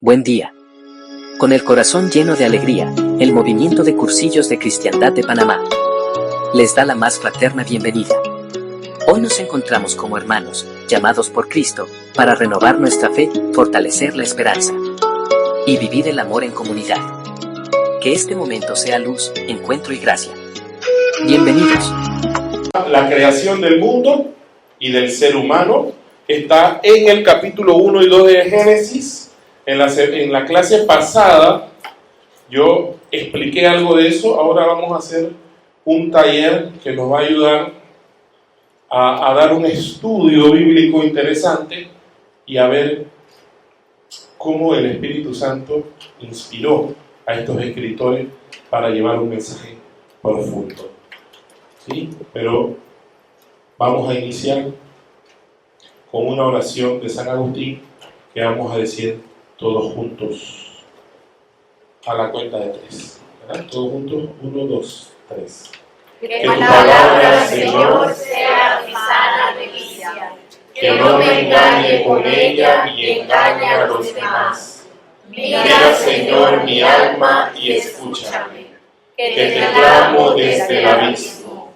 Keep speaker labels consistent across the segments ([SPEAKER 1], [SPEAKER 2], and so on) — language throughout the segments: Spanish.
[SPEAKER 1] Buen día. Con el corazón lleno de alegría, el movimiento de cursillos de cristiandad de Panamá les da la más fraterna bienvenida. Hoy nos encontramos como hermanos, llamados por Cristo, para renovar nuestra fe, fortalecer la esperanza y vivir el amor en comunidad. Que este momento sea luz, encuentro y gracia. Bienvenidos.
[SPEAKER 2] La creación del mundo y del ser humano está en el capítulo 1 y 2 de Génesis. En la clase pasada yo expliqué algo de eso. Ahora vamos a hacer un taller que nos va a ayudar a dar un estudio bíblico interesante y a ver cómo el Espíritu Santo inspiró a estos escritores para llevar un mensaje profundo. ¿Sí? Pero vamos a iniciar con una oración de San Agustín que vamos a decir todos juntos a la cuenta de 3. ¿Verdad? Todos juntos, 1, 2, 3.
[SPEAKER 3] Que tu palabra, Señor, sea mi sana delicia, que no me engañe con ella ni engañe a los demás. Mira, Señor, mi alma y escúchame, que te clamo desde el abismo.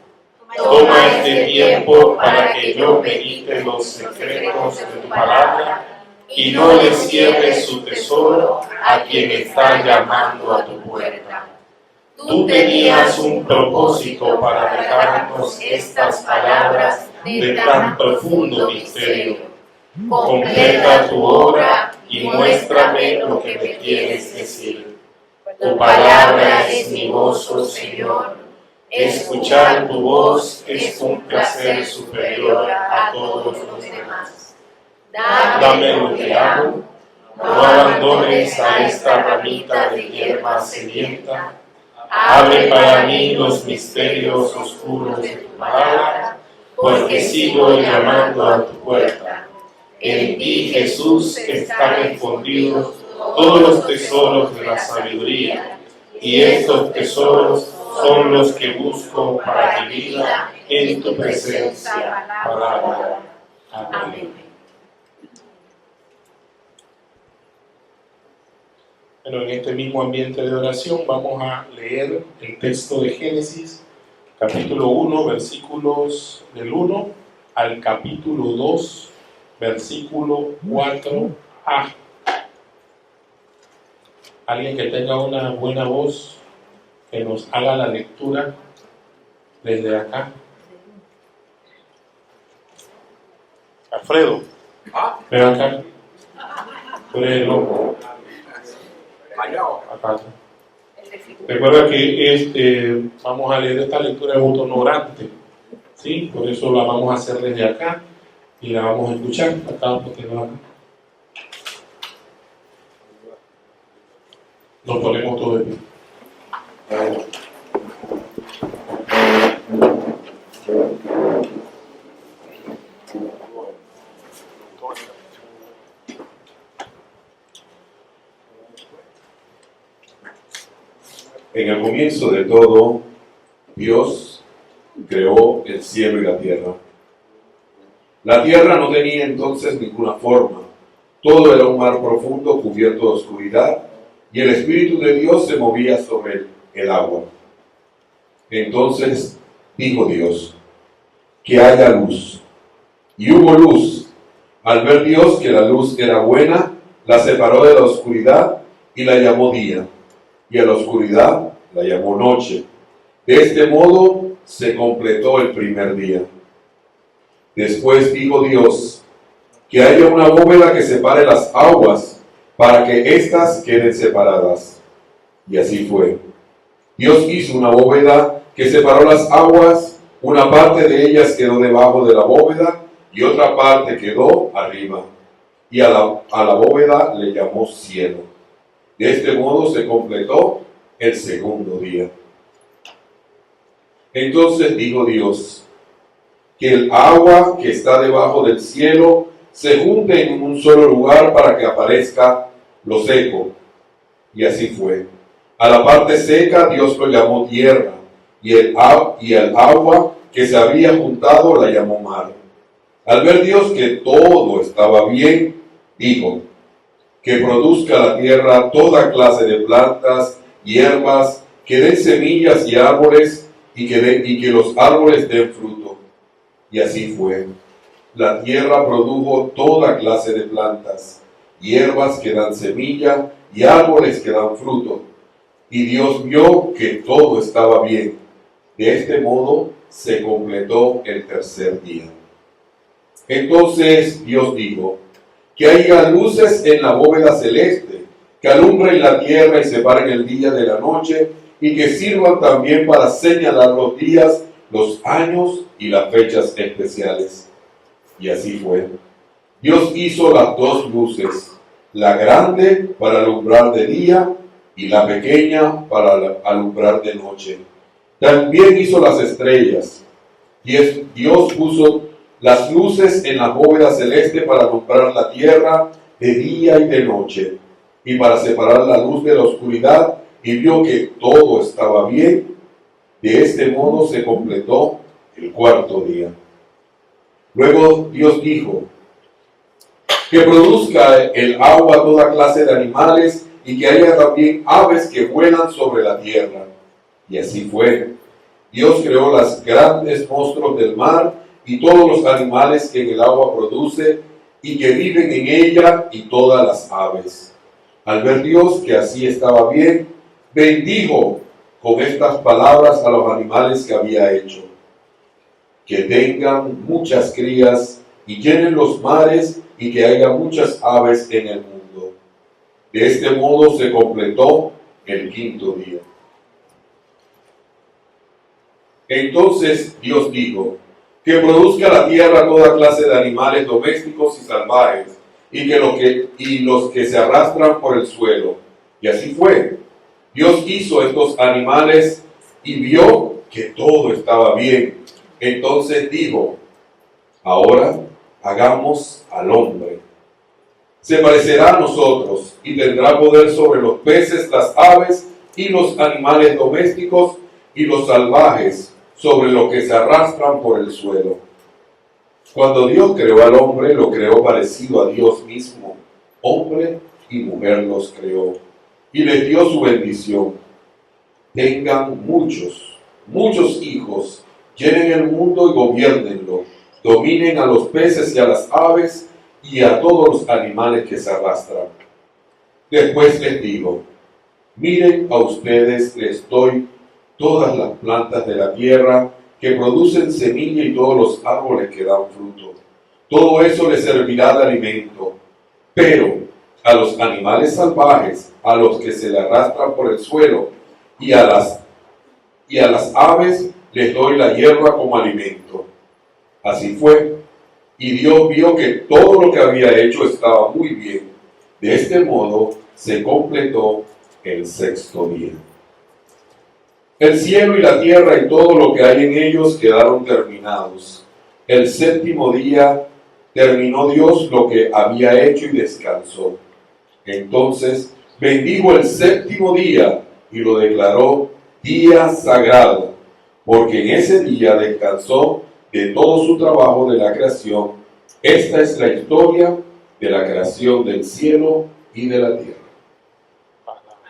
[SPEAKER 3] Toma este tiempo para que yo medite los secretos de tu palabra y no le cierres su tesoro a quien está llamando a tu puerta. Tú tenías un propósito para dejarnos estas palabras de tan profundo misterio. Completa tu obra y muéstrame lo que me quieres decir. Tu palabra es mi gozo, Señor. Escuchar tu voz es un placer superior a todos los demás. Dame lo que amo, no abandones a esta ramita de hierba sedienta. Abre para mí los misterios oscuros de tu palabra, porque sigo llamando a tu puerta. En ti, Jesús, están escondidos todos los tesoros de la sabiduría, y estos tesoros son los que busco para mi vida en tu presencia. Palabra. Amén. Bueno, en este mismo ambiente de oración vamos a leer el texto de Génesis, capítulo 1, versículos del 1 al capítulo 2, versículo 4a. Alguien que tenga una buena voz, que nos haga la lectura desde acá. Alfredo, ven acá. Tú eres el loco. Acá. Recuerda que vamos a leer esta lectura de autonorante, ¿sí? Por eso la vamos a hacer desde acá y la vamos a escuchar acá porque no acá. Nos ponemos todos de pie.
[SPEAKER 4] En el comienzo de todo, Dios creó el cielo y la tierra. La tierra no tenía entonces ninguna forma. Todo era un mar profundo cubierto de oscuridad, y el Espíritu de Dios se movía sobre el agua. Entonces dijo Dios: que haya luz. Y hubo luz. Al ver Dios que la luz era buena, la separó de la oscuridad y la llamó día, y a la oscuridad la llamó noche. De este modo se completó el primer día. Después dijo Dios: que haya una bóveda que separe las aguas, para que éstas queden separadas. Y así fue. Dios hizo una bóveda que separó las aguas, una parte de ellas quedó debajo de la bóveda, y otra parte quedó arriba. Y a la bóveda le llamó cielo. De este modo se completó el segundo día. Entonces dijo Dios: que el agua que está debajo del cielo se junte en un solo lugar para que aparezca lo seco. Y así fue. A la parte seca Dios lo llamó tierra, y el agua que se había juntado la llamó mar. Al ver Dios que todo estaba bien, dijo: que produzca la tierra toda clase de plantas, hierbas, que den semillas y árboles, y que los árboles den fruto. Y así fue. La tierra produjo toda clase de plantas, hierbas que dan semilla y árboles que dan fruto. Y Dios vio que todo estaba bien. De este modo se completó el tercer día. Entonces Dios dijo: que haya luces en la bóveda celeste, que alumbren la tierra y separen el día de la noche, y que sirvan también para señalar los días, los años y las fechas especiales. Y así fue. Dios hizo las dos luces, la grande para alumbrar de día y la pequeña para alumbrar de noche. También hizo las estrellas. Dios puso las luces en la bóveda celeste para alumbrar la tierra de día y de noche, y para separar la luz de la oscuridad, y vio que todo estaba bien. De este modo se completó el cuarto día. Luego Dios dijo: que produzca el agua toda clase de animales, y que haya también aves que vuelan sobre la tierra. Y así fue. Dios creó los grandes monstruos del mar y todos los animales que en el agua produce y que viven en ella, y todas las aves. Al ver Dios que así estaba bien, bendijo con estas palabras a los animales que había hecho: que tengan muchas crías y llenen los mares, y que haya muchas aves en el mundo. De este modo se completó el quinto día. Entonces Dios dijo: que produzca la tierra toda clase de animales domésticos y salvajes, y los que se arrastran por el suelo. Y así fue. Dios hizo estos animales y vio que todo estaba bien. Entonces dijo: ahora hagamos al hombre. Se parecerá a nosotros y tendrá poder sobre los peces, las aves y los animales domésticos y los salvajes, sobre lo que se arrastran por el suelo. Cuando Dios creó al hombre, lo creó parecido a Dios mismo. Hombre y mujer los creó, y les dio su bendición. Tengan muchos hijos, llenen el mundo y gobiernenlo, dominen a los peces y a las aves y a todos los animales que se arrastran. Después les digo: miren, a ustedes les doy todas las plantas de la tierra que producen semilla y todos los árboles que dan fruto. Todo eso les servirá de alimento. Pero a los animales salvajes, a los que se le arrastran por el suelo, y a las aves les doy la hierba como alimento. Así fue. Y Dios vio que todo lo que había hecho estaba muy bien. De este modo se completó el sexto día. El cielo y la tierra y todo lo que hay en ellos quedaron terminados. El séptimo día terminó Dios lo que había hecho y descansó. Entonces bendijo el séptimo día y lo declaró día sagrado, porque en ese día descansó de todo su trabajo de la creación. Esta es la historia de la creación del cielo y de la tierra.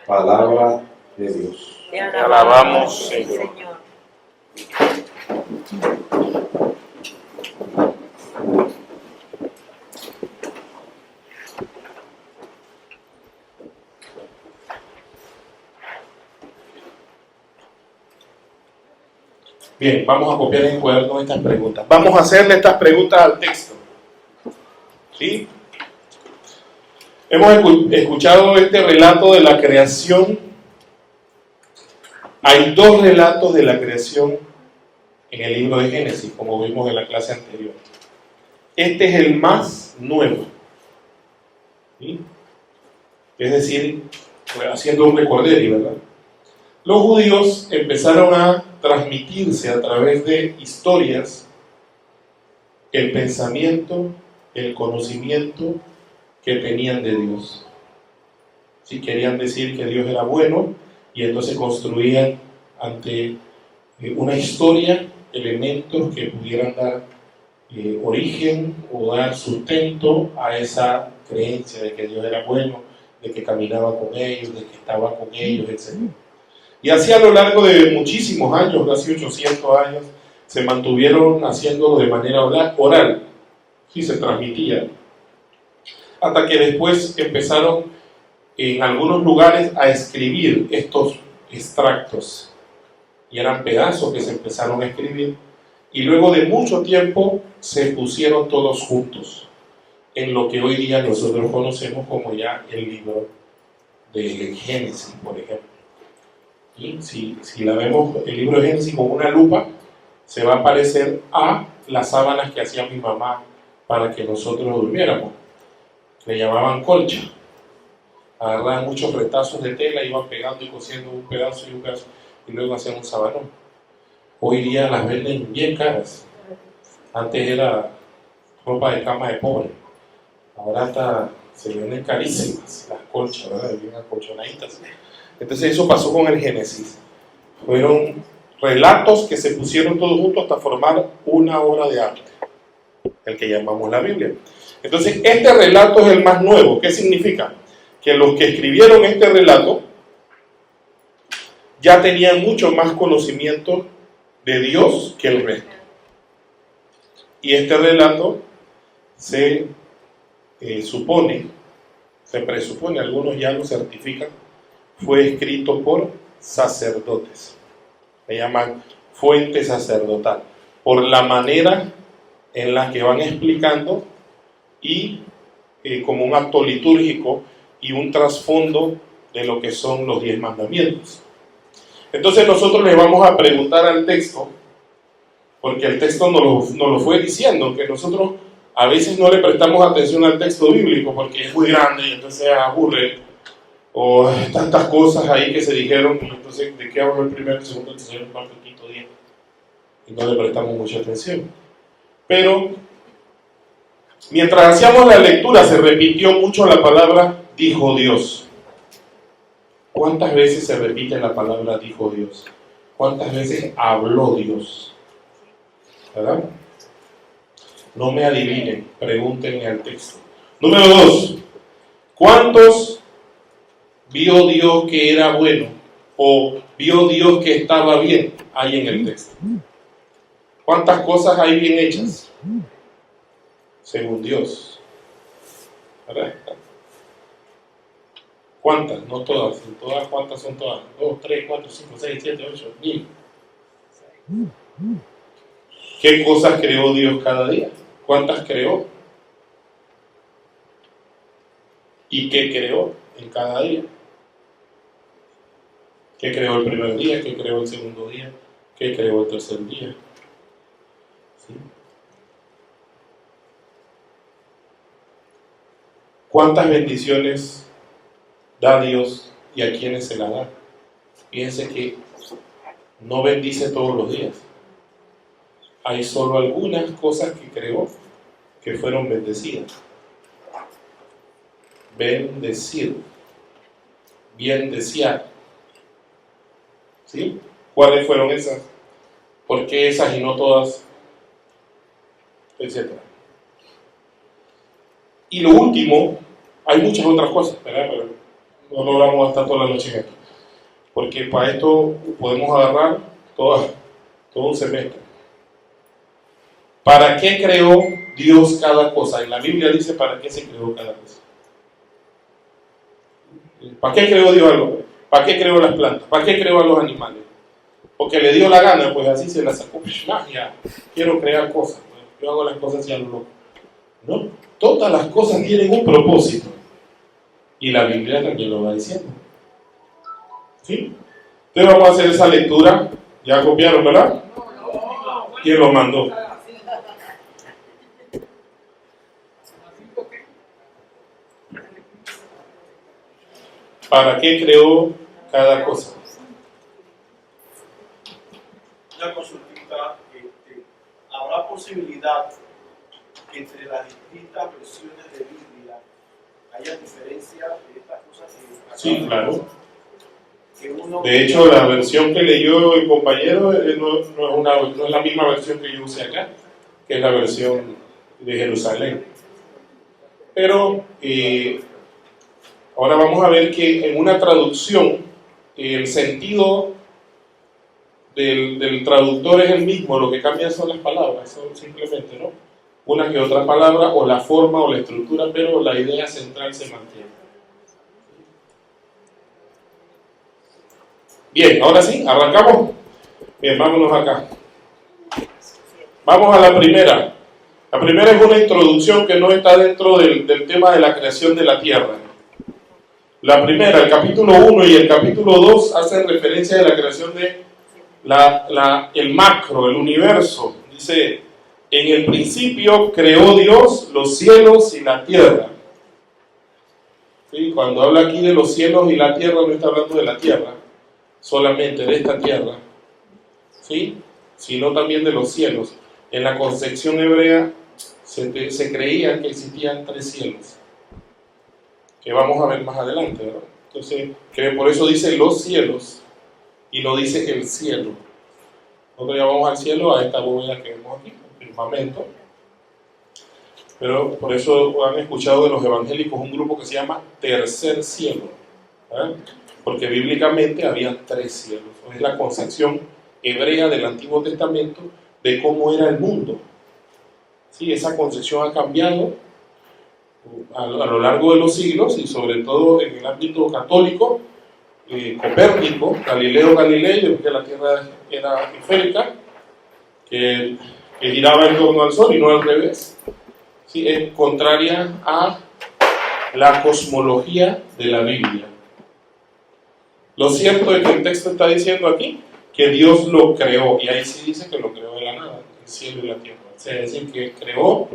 [SPEAKER 4] Palabra de Dios.
[SPEAKER 3] Te alabamos, Señor.
[SPEAKER 2] Bien, vamos a copiar en cuaderno estas preguntas. Vamos a hacerle estas preguntas al texto. ¿Sí? Hemos escuchado este relato de la creación. Hay dos relatos de la creación en el libro de Génesis, como vimos en la clase anterior. Este es el más nuevo. ¿Sí? Es decir, haciendo un recorderis, ¿verdad? Los judíos empezaron a transmitirse a través de historias el pensamiento, el conocimiento que tenían de Dios. Si querían decir que Dios era bueno, y entonces construían ante una historia elementos que pudieran dar origen o dar sustento a esa creencia de que Dios era bueno, de que caminaba con ellos, de que estaba con ellos, etc. Y así a lo largo de muchísimos años, casi 800 años, se mantuvieron haciéndolo de manera oral, sí se transmitía, hasta que después empezaron en algunos lugares a escribir estos extractos, y eran pedazos que se empezaron a escribir, y luego de mucho tiempo se pusieron todos juntos en lo que hoy día nosotros conocemos como ya el libro de Génesis, por ejemplo. Y si la vemos, el libro de Génesis con una lupa, se va a parecer a las sábanas que hacía mi mamá para que nosotros durmiéramos. Le llamaban colcha. Agarraban muchos retazos de tela, iban pegando y cosiendo un pedazo y un pedazo, y luego hacían un sabanón. Hoy día las venden bien caras. Antes era ropa de cama de pobre. Ahora se venden carísimas las colchas, ¿verdad? Bien acolchonaditas. Entonces eso pasó con el Génesis. Fueron relatos que se pusieron todos juntos hasta formar una obra de arte, el que llamamos la Biblia. Entonces este relato es el más nuevo. ¿Qué significa? Que los que escribieron este relato ya tenían mucho más conocimiento de Dios que el resto. Y este relato se presupone, algunos ya lo certifican, fue escrito por sacerdotes. Le llaman fuente sacerdotal, por la manera en la que van explicando y como un acto litúrgico y un trasfondo de lo que son los 10 mandamientos. Entonces nosotros le vamos a preguntar al texto, porque el texto nos lo fue diciendo, que nosotros a veces no le prestamos atención al texto bíblico porque es muy grande y entonces aburre, o tantas cosas ahí que se dijeron, entonces ¿de qué hablo el primero, el segundo, el tercero, el cuarto, el quinto día? Y no le prestamos mucha atención. Pero mientras hacíamos la lectura se repitió mucho la palabra dijo Dios. ¿Cuántas veces se repite la palabra dijo Dios? ¿Cuántas veces habló Dios? ¿Verdad? No me adivinen, pregúntenme al texto. Número 2. ¿Cuántos vio Dios que era bueno o vio Dios que estaba bien hay en el texto? ¿Cuántas cosas hay bien hechas? Según Dios. ¿Verdad? ¿Cuántas? No todas. En todas, ¿cuántas son todas? 2, 3, 4, 5, 6, 7, 8, 1000. ¿Qué cosas creó Dios cada día? ¿Cuántas creó? ¿Y qué creó en cada día? ¿Qué creó el primer día? ¿Qué creó el segundo día? ¿Qué creó el tercer día? ¿Sí? ¿Cuántas bendiciones da Dios y a quiénes se las da? Fíjense que no bendice todos los días. Hay solo algunas cosas que creó que fueron bendecidas. Bendecir, bien desear. ¿Sí? ¿Cuáles fueron esas? ¿Por qué esas y no todas? Etcétera. Y lo último, hay muchas otras cosas, ¿verdad? Pero no logramos estar toda la noche en esto. Porque para esto podemos agarrar todo un semestre. ¿Para qué creó Dios cada cosa? En la Biblia dice para qué se creó cada cosa. ¿Para qué creó Dios algo? ¿Para qué creó las plantas? ¿Para qué creó a los animales? Porque le dio la gana, pues así se la sacó. Ya, quiero crear cosas. Yo hago las cosas y a lo loco. No, todas las cosas tienen un propósito. Y la Biblia también lo va diciendo. ¿Sí? Entonces vamos a hacer esa lectura. ¿Ya copiaron, verdad? ¿Quién lo mandó? ¿Para qué creó cada cosa?
[SPEAKER 5] Una consultita, ¿habrá posibilidad que entre las distintas versiones de Biblia haya diferencia de estas cosas que...
[SPEAKER 2] Sí, claro.
[SPEAKER 5] Que uno...
[SPEAKER 2] De hecho, la versión que leyó el compañero no es la misma versión que yo usé acá, que es la versión de Jerusalén. Pero ahora vamos a ver que en una traducción el sentido del traductor es el mismo, lo que cambia son las palabras, son simplemente, ¿no? Una que otra palabra, o la forma o la estructura, pero la idea central se mantiene. Bien, ahora sí, arrancamos. Bien, vámonos acá. Vamos a la primera. La primera es una introducción que no está dentro del tema de la creación de la tierra. La primera, el capítulo 1 y el capítulo 2 hacen referencia a la creación de el macro, el universo. Dice, en el principio creó Dios los cielos y la tierra. ¿Sí? Cuando habla aquí de los cielos y la tierra, no está hablando de la tierra, solamente de esta tierra, ¿sí? Sino también de los cielos. En la concepción hebrea se creía que existían 3 cielos, que vamos a ver más adelante, ¿verdad? Entonces, que por eso dice los cielos y no dice el cielo. Nosotros llamamos al cielo a esta bóveda que vemos aquí, el firmamento. Pero por eso han escuchado de los evangélicos un grupo que se llama tercer cielo, ¿verdad? Porque bíblicamente había 3 cielos. Es la concepción hebrea del Antiguo Testamento de cómo era el mundo. Sí, esa concepción ha cambiado a lo largo de los siglos y sobre todo en el ámbito católico. Copérnico, Galileo Galilei, que la Tierra era esférica, que giraba en torno al Sol y no al revés. Sí, es contraria a la cosmología de la Biblia. Lo cierto es que el texto está diciendo aquí que Dios lo creó, y ahí sí dice que lo creó de la nada, el cielo y la tierra. O sea, es decir, que creó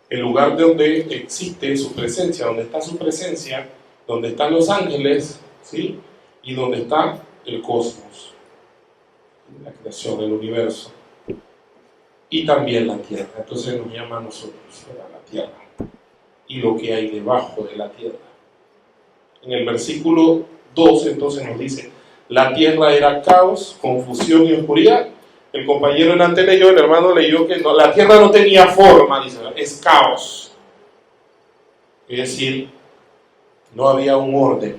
[SPEAKER 2] el lugar donde existe su presencia, donde está su presencia, donde están los ángeles, ¿sí? Y donde está el cosmos, la creación del universo, y también la tierra. Entonces nos llama a nosotros a la tierra y lo que hay debajo de la tierra. En el versículo 2 entonces nos dice: la tierra era caos, confusión y oscuridad. El compañero en antes leyó, el hermano leyó que no, la tierra no tenía forma, dice, es caos. Es decir, no había un orden.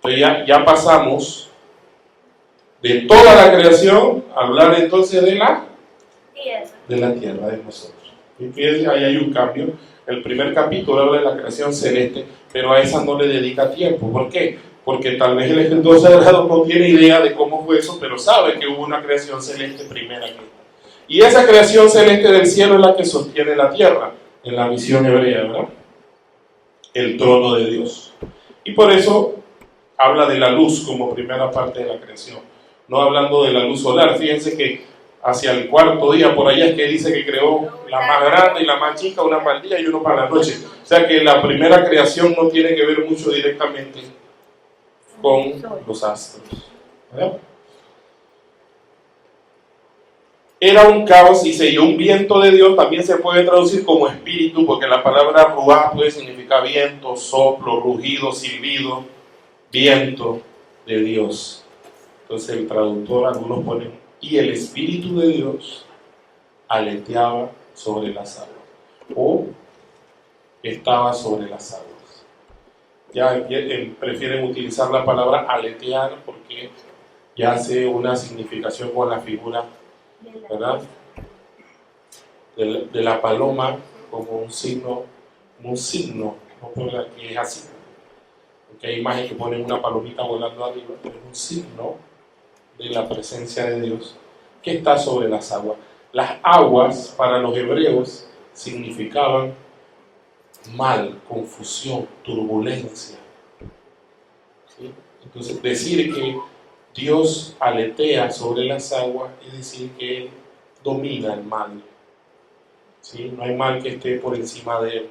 [SPEAKER 2] Entonces ya pasamos de toda la creación a hablar entonces de la tierra, de nosotros. Y fíjense, ahí hay un cambio. El primer capítulo habla de la creación celeste, pero a esa no le dedica tiempo. ¿Por qué? Porque tal vez el escritor sagrado no tiene idea de cómo fue eso, pero sabe que hubo una creación celeste primera. Y esa creación celeste del cielo es la que sostiene la tierra, en la visión hebrea, ¿verdad? El trono de Dios. Y por eso habla de la luz como primera parte de la creación, no hablando de la luz solar. Fíjense que hacia el cuarto día, por allá es que dice que creó la más grande y la más chica, una para el día y uno para la noche. O sea que la primera creación no tiene que ver mucho directamente con los astros, ¿verdad? Era un caos, y un viento de Dios también se puede traducir como espíritu, porque la palabra ruá puede significar viento, soplo, rugido, silbido, viento de Dios. Entonces el traductor, algunos ponen, y el espíritu de Dios aleteaba sobre las aguas, o estaba sobre las aguas. Ya prefieren utilizar la palabra aletear porque ya hace una significación con la figura, ¿verdad?, de la paloma como un signo, no porque aquí es así, porque hay imágenes que ponen una palomita volando arriba, pero es un signo de la presencia de Dios que está sobre las aguas. Las aguas para los hebreos significaban mal, confusión, turbulencia, ¿sí? Entonces decir que Dios aletea sobre las aguas es decir que Él domina el mal, ¿sí? No hay mal que esté por encima de Él.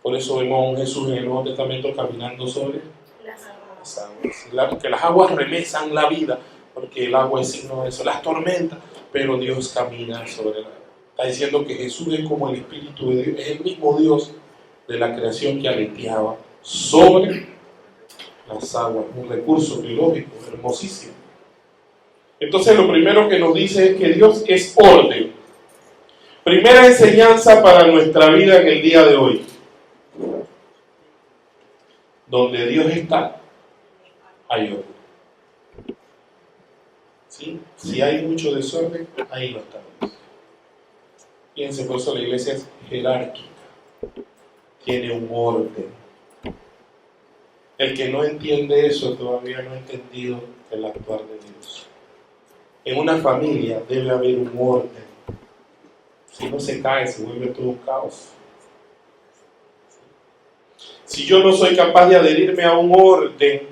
[SPEAKER 2] Por eso vemos a un Jesús en el Nuevo Testamento caminando sobre las aguas. Que las aguas remesan la vida, porque el agua es signo de eso, las tormentas, pero Dios camina sobre la agua. Está diciendo que Jesús es como el Espíritu de Dios, es el mismo Dios de la creación que aleteaba sobre las aguas. Un recurso biológico hermosísimo. Entonces lo primero que nos dice es que Dios es orden. Primera enseñanza para nuestra vida en el día de hoy. Donde Dios está, hay orden. ¿Sí? Si hay mucho desorden, ahí no está Dios. Fíjense, por eso la iglesia es jerárquica. Tiene un orden. El que no entiende eso todavía no ha entendido el actuar de Dios. En una familia debe haber un orden. Si no se cae, se vuelve todo un caos. Si yo no soy capaz de adherirme a un orden,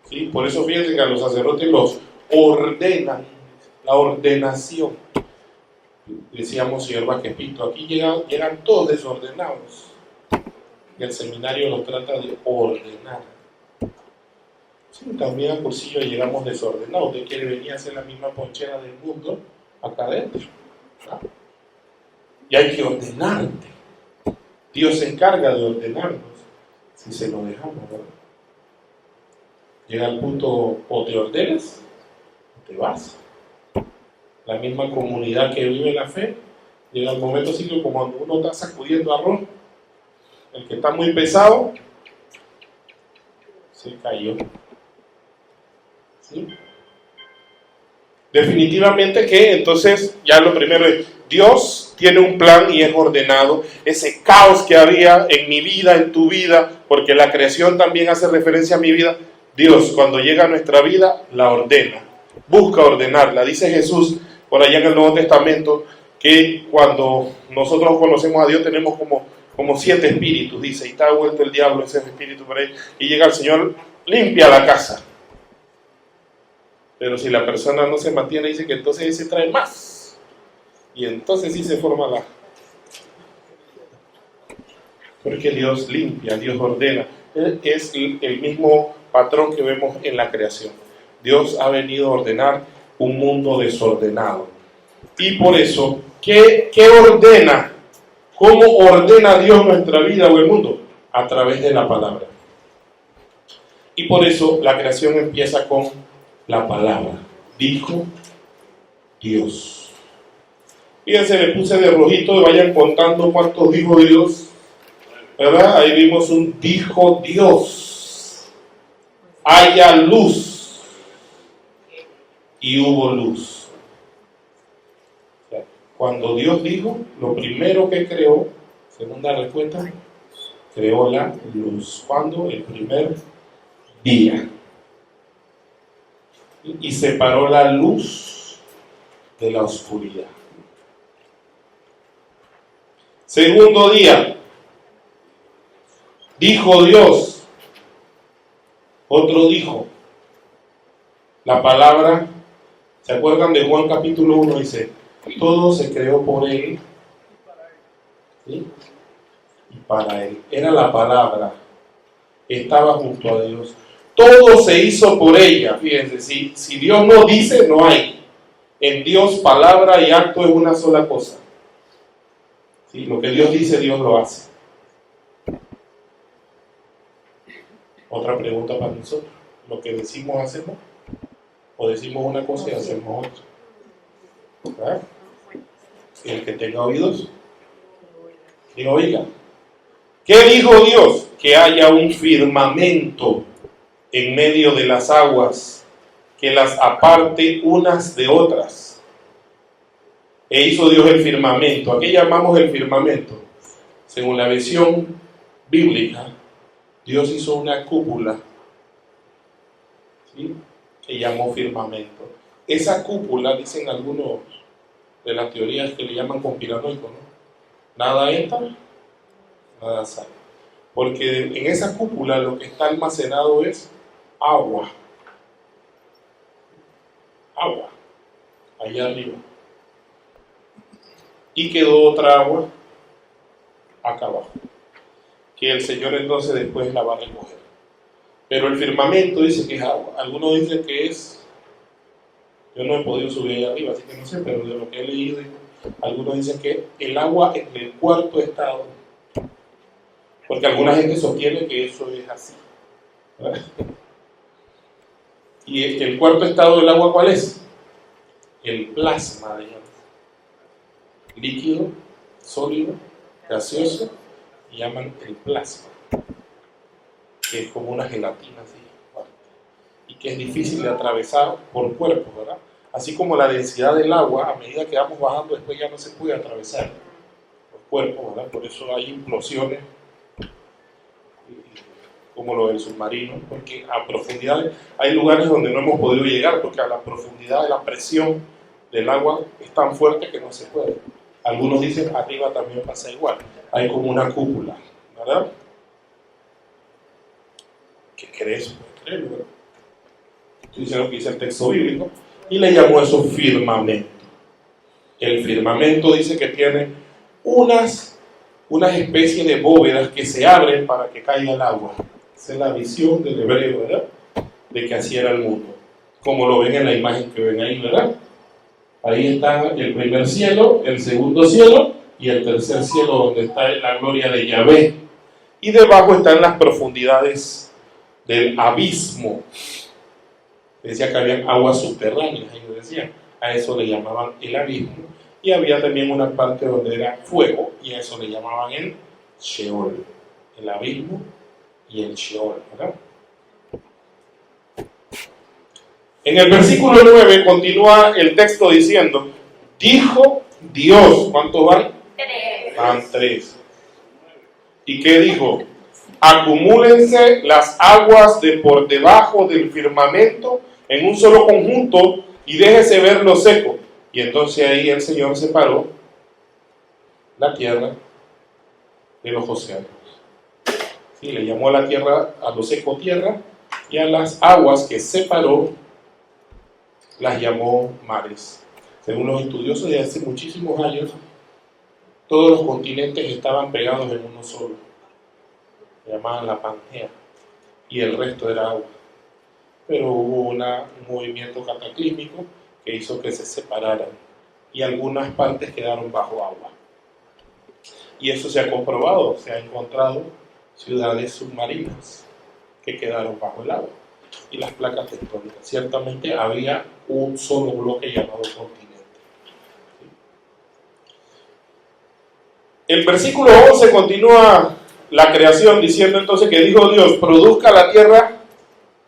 [SPEAKER 2] ¿sí? Por eso fíjense que a los sacerdotes los ordenan, la ordenación. Decíamos, señor Vaquepito, aquí llegan todos desordenados. Y el seminario los trata de ordenar. Sí, también al cursillo llegamos desordenados. Usted quiere venir a hacer la misma ponchera del mundo acá adentro, ¿no? Y hay que ordenarte. Dios se encarga de ordenarnos si se lo dejamos, ¿verdad? Llega al punto, o te ordenas o te vas. La misma comunidad que vive la fe, llega el momento así que como cuando uno está sacudiendo arroz, el que está muy pesado se cayó. ¿Sí? Definitivamente que entonces ya lo primero es, Dios tiene un plan y es ordenado. Ese caos que había en mi vida, en tu vida, porque la creación también hace referencia a mi vida, Dios cuando llega a nuestra vida la ordena, busca ordenarla. Dice Jesús por allá en el Nuevo Testamento que cuando nosotros conocemos a Dios tenemos como 7 espíritus, dice, y está vuelto el diablo ese espíritu por ahí, y llega el Señor, limpia la casa. Pero si la persona no se mantiene, dice que entonces ese trae más. Y entonces sí se forma la... Porque Dios limpia, Dios ordena. Es el mismo patrón que vemos en la creación. Dios ha venido a ordenar un mundo desordenado. Y por eso, ¿qué ordena? ¿Cómo ordena Dios nuestra vida o el mundo? A través de la palabra. Y por eso la creación empieza con la palabra. Dijo Dios. Fíjense, le puse de rojito y vayan contando cuántos dijo Dios. ¿Verdad? Ahí vimos un dijo Dios. Haya luz. Y hubo luz. O sea, cuando Dios dijo, lo primero que creó, segunda respuesta, creó la luz. ¿Cuándo? El primer día. Y separó la luz de la oscuridad. Segundo día, dijo Dios, otro dijo. La palabra, ¿se acuerdan de Juan capítulo 1? Dice, todo se creó por Él, ¿sí? Y para Él. Era la palabra, estaba junto a Dios. Todo se hizo por ella. Fíjense, si Dios no dice, no hay. En Dios, palabra y acto es una sola cosa. ¿Sí? Lo que Dios dice, Dios lo hace. Otra pregunta para nosotros. ¿Lo que decimos, hacemos? ¿O decimos una cosa y hacemos otra? ¿Verdad? El que tenga oídos, que oiga. ¿Qué dijo Dios? Que haya un firmamento en medio de las aguas, que las aparte unas de otras. E hizo Dios el firmamento. ¿A qué llamamos el firmamento? Según la visión bíblica, Dios hizo una cúpula, ¿sí? Que llamó firmamento. Esa cúpula, dicen algunos de las teorías que le llaman conspiranoico, ¿no? Nada entra, nada sale. Porque en esa cúpula lo que está almacenado es agua. Agua. Allá arriba. Y quedó otra agua acá abajo. Que el Señor entonces después la va a recoger. Pero el firmamento dice que es agua. Algunos dicen que es... Yo no he podido subir allá arriba, así que no sé, pero de lo que he leído, algunos dicen que el agua en el cuarto estado. Porque alguna gente sostiene que eso es así, ¿verdad? ¿Y el cuarto estado del agua cuál es? El plasma, digamos. Líquido sólido, gaseoso, y llaman el plasma, que es como una gelatina así, fuerte, y que es difícil de atravesar por cuerpo, ¿verdad? Así como la densidad del agua, a medida que vamos bajando, después ya no se puede atravesar por cuerpo, ¿verdad? Por eso hay implosiones, como lo del submarino, porque a profundidad hay lugares donde no hemos podido llegar, porque a la profundidad de la presión del agua es tan fuerte que no se puede. Algunos dicen arriba también pasa igual, hay como una cúpula, ¿verdad? ¿Qué crees? Puedes creerlo, ¿verdad? Estoy diciendo que dice el texto bíblico, y le llamó eso firmamento. El firmamento dice que tiene unas especies de bóvedas que se abren para que caiga el agua. Esa es la visión del hebreo, ¿verdad? De que así era el mundo. Como lo ven en la imagen que ven ahí, ¿verdad? Ahí está el primer cielo, el segundo cielo y el tercer cielo, donde está la gloria de Yahvé. Y debajo están las profundidades del abismo. Decía que había aguas subterráneas, ellos decían. A eso le llamaban el abismo. Y había también una parte donde era fuego, y a eso le llamaban el Sheol. El abismo y el Sheol, ¿verdad? En el versículo 9 continúa el texto diciendo, dijo Dios, ¿cuántos van?
[SPEAKER 3] 3.
[SPEAKER 2] Van 3. ¿Y qué dijo? Acumúlense las aguas de por debajo del firmamento en un solo conjunto y déjese ver lo seco. Y entonces ahí el Señor separó la tierra de los océanos. Sí, le llamó a la tierra, a lo seco tierra, y a las aguas que separó las llamó mares. Según los estudiosos de hace muchísimos años, todos los continentes estaban pegados en uno solo. Se llamaban la Pangea, y el resto era agua. Pero hubo un movimiento cataclísmico que hizo que se separaran, y algunas partes quedaron bajo agua. Y eso se ha comprobado, se ha encontrado ciudades submarinas que quedaron bajo el agua, y las placas tectónicas. Ciertamente había un solo bloque llamado continente. El versículo 11 continúa la creación diciendo entonces que dijo Dios, produzca la tierra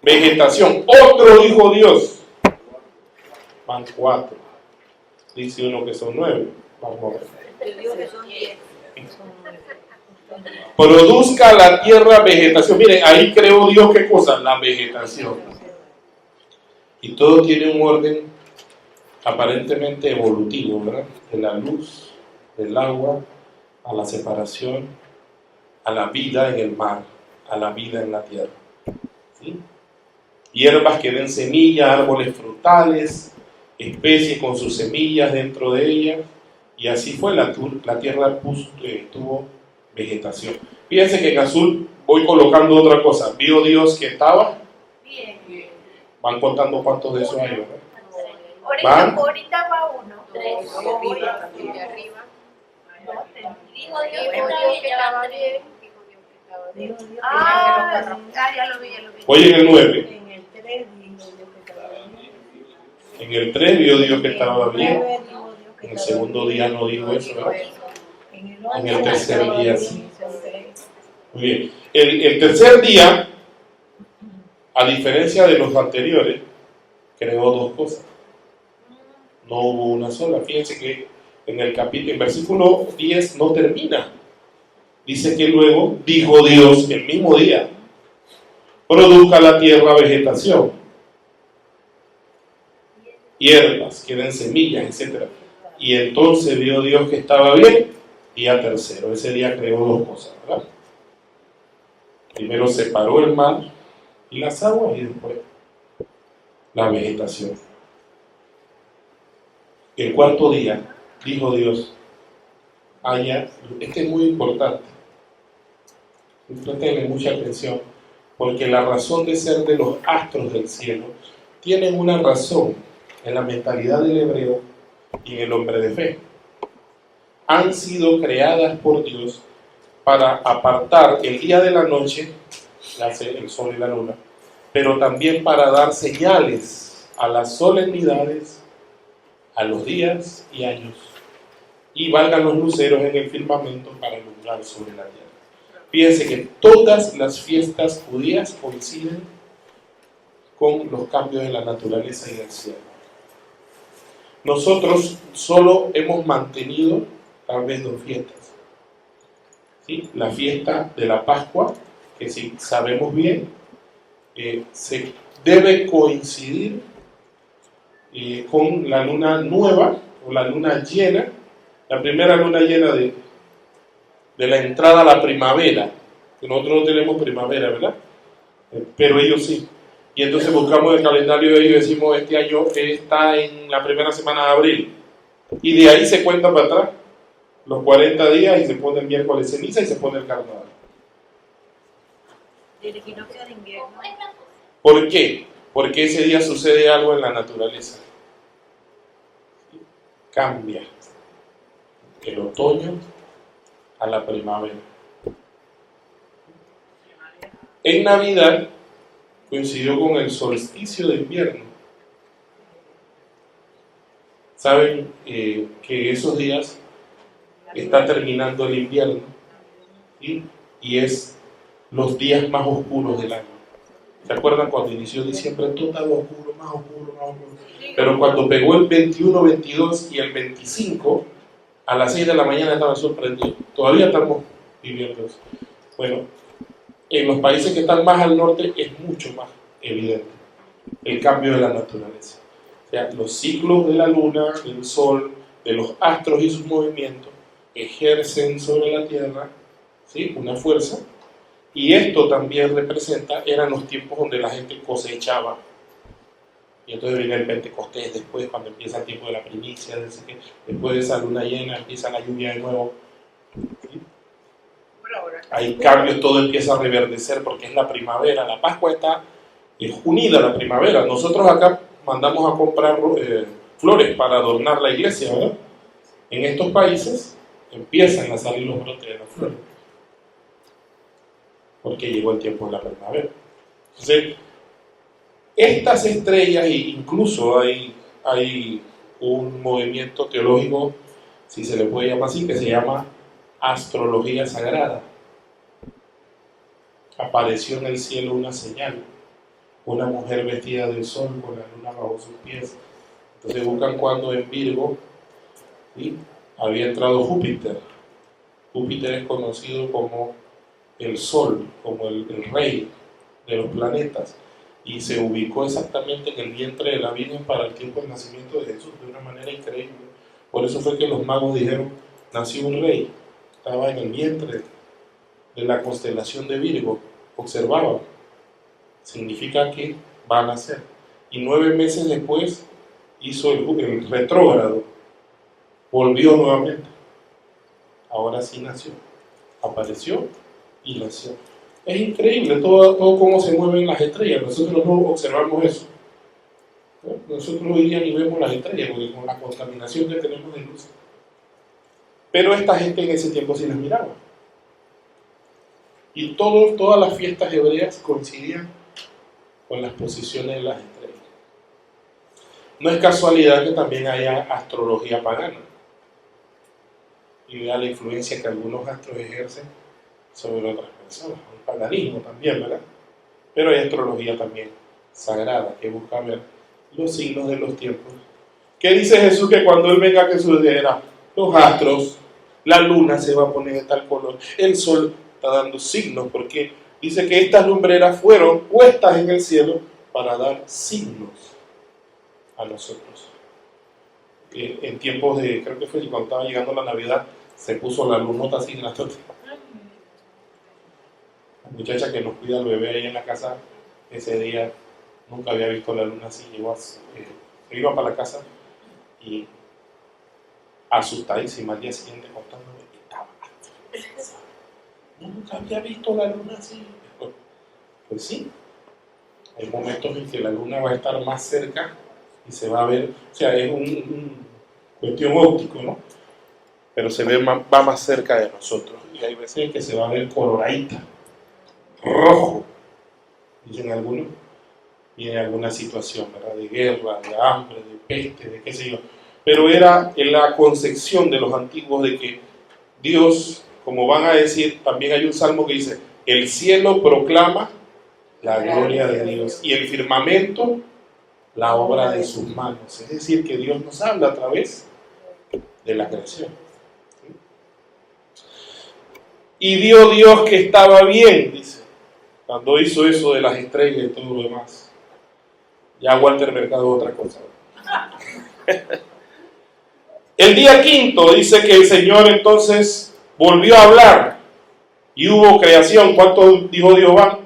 [SPEAKER 2] vegetación. Otro dijo Dios. Van 4. Dice uno que son 9. Vamos a ver. Produzca la tierra vegetación. Miren, ahí creó Dios, ¿qué cosa? La vegetación. Y todo tiene un orden aparentemente evolutivo, ¿verdad? De la luz, del agua, a la separación, a la vida en el mar, a la vida en la tierra. ¿Sí? Hierbas que den semillas, árboles frutales, especies con sus semillas dentro de ellas, y así fue, la tierra tuvo vegetación. Fíjense que en azul voy colocando otra cosa. Vio Dios que estaba.
[SPEAKER 3] Bien.
[SPEAKER 2] Van contando cuántos de esos hay, ¿verdad?
[SPEAKER 3] Ahorita va 1. 3.
[SPEAKER 6] Y arriba.
[SPEAKER 3] Dijo Dios que estaba bien. Ya lo vi.
[SPEAKER 2] Oye, en el 9.
[SPEAKER 6] En el 3 dijo Dios que estaba bien.
[SPEAKER 2] En el 3 vio Dios que estaba bien.
[SPEAKER 6] 9 dijo Dios que
[SPEAKER 2] En el
[SPEAKER 6] estaba
[SPEAKER 2] segundo
[SPEAKER 6] bien.
[SPEAKER 2] día no dijo eso, ¿verdad?
[SPEAKER 6] En el
[SPEAKER 2] tercer día sí.
[SPEAKER 6] Sí.
[SPEAKER 2] Muy bien. El tercer día, a diferencia de los anteriores, creó dos cosas. No hubo una sola. Fíjense que en el versículo 10 no termina. Dice que luego dijo Dios el mismo día, produzca la tierra vegetación, hierbas, que den semillas, etc. Y entonces vio Dios que estaba bien, día tercero. Ese día creó dos cosas, ¿verdad? Primero separó el mar y las aguas, y después la vegetación. El cuarto día dijo Dios, este es muy importante, prestenle mucha atención, porque la razón de ser de los astros del cielo tienen una razón en la mentalidad del hebreo y en el hombre de fe. Han sido creadas por Dios para apartar el día de la noche, el sol y la luna, pero también para dar señales a las solemnidades, a los días y años, y valgan los luceros en el firmamento para alumbrar sobre la tierra. Fíjense que todas las fiestas judías coinciden con los cambios en la naturaleza y del cielo. Nosotros solo hemos mantenido tal vez 2 fiestas. ¿Sí? La fiesta de la Pascua, que si sabemos bien, se debe coincidir con la luna nueva o la luna llena, la primera luna llena de la entrada a la primavera, que nosotros no tenemos primavera, ¿verdad? Pero ellos sí. Y entonces buscamos el calendario de ellos y decimos, este año está en la primera semana de abril. Y de ahí se cuenta para atrás los 40 días y se pone el miércoles ceniza y se pone el carnaval.
[SPEAKER 6] ¿Y el equinoccio de invierno?
[SPEAKER 2] ¿Por qué? Porque ese día sucede algo en la naturaleza. Cambia el otoño a la primavera. En Navidad coincidió con el solsticio de invierno. Saben que esos días está terminando el invierno, ¿sí? Y es los días más oscuros del año. ¿Se acuerdan cuando inició diciembre? Todo estaba oscuro, más oscuro, más oscuro. Pero cuando pegó el 21, 22 y el 25, a las 6 de la mañana estaba sorprendido. Todavía estamos viviendo eso. Bueno, en los países que están más al norte es mucho más evidente el cambio de la naturaleza. O sea, los ciclos de la luna, del sol, de los astros y sus movimientos ejercen sobre la tierra, ¿sí?, una fuerza. Y esto también eran los tiempos donde la gente cosechaba. Y entonces viene el Pentecostés después, cuando empieza el tiempo de la primicia, después de esa luna llena empieza la lluvia de nuevo. ¿Sí? Hay cambios, todo empieza a reverdecer porque es la primavera. La Pascua está unida a la primavera. Nosotros acá mandamos a comprar flores para adornar la iglesia, ¿verdad? En estos países empiezan a salir los brotes de las flores, porque llegó el tiempo de la primavera. Entonces, estas estrellas, incluso hay un movimiento teológico, si se le puede llamar así, que se llama astrología sagrada. Apareció en el cielo una señal, una mujer vestida del sol con la luna bajo sus pies. Entonces buscan cuando en Virgo, ¿sí?, había entrado Júpiter. Júpiter es conocido como el sol, como el rey de los planetas, y se ubicó exactamente en el vientre de la Virgen para el tiempo del nacimiento de Jesús, de una manera increíble. Por eso fue que los magos dijeron, nació un rey, estaba en el vientre de la constelación de Virgo, observaban, significa que va a nacer. Y 9 meses después hizo el retrógrado, volvió nuevamente, ahora sí nació, apareció y nació. Es increíble todo cómo se mueven las estrellas. Nosotros no observamos eso, ¿no? Nosotros hoy día ni vemos las estrellas porque con la contaminación que tenemos de luz. Pero esta gente en ese tiempo sí las miraba. Y todas las fiestas hebreas coincidían con las posiciones de las estrellas. No es casualidad que también haya astrología pagana y vea la influencia que algunos astros ejercen sobre otras personas. El paganismo también, ¿verdad? Pero hay astrología también sagrada que busca ver los signos de los tiempos. ¿Qué dice Jesús? Que cuando Él venga, que sucederá? Los astros, la luna se va a poner de tal color, el sol está dando signos, porque dice que estas lumbreras fueron puestas en el cielo para dar signos a nosotros. En tiempos de, creo que fue cuando estaba llegando la Navidad, se puso la lunota así en la torta. La muchacha que nos cuida al bebé ahí en la casa, ese día nunca había visto la luna así, se iba para la casa y asustadísima al día siguiente contándome que estaba. Nunca había visto la luna así. Pues sí, hay momentos en que la luna va a estar más cerca y se va a ver, o sea, es un cuestión óptico, ¿no? Pero se ve va más cerca de nosotros. Y hay veces que se va a ver coloradita, rojo, dicen algunos, y en alguna situación, ¿verdad?, de guerra, de hambre, de peste, de qué sé yo. pero era en la concepción de los antiguos de que Dios, como van a decir, también hay un salmo que dice, el cielo proclama la gloria de Dios y el firmamento la obra de sus manos. Es decir, que Dios nos habla a través de la creación. Y vio Dios que estaba bien, dice, cuando hizo eso de las estrellas y todo lo demás. Ya Walter Mercado otra cosa. El día quinto dice que el Señor entonces volvió a hablar y hubo creación. ¿Cuántos dijo Dios van?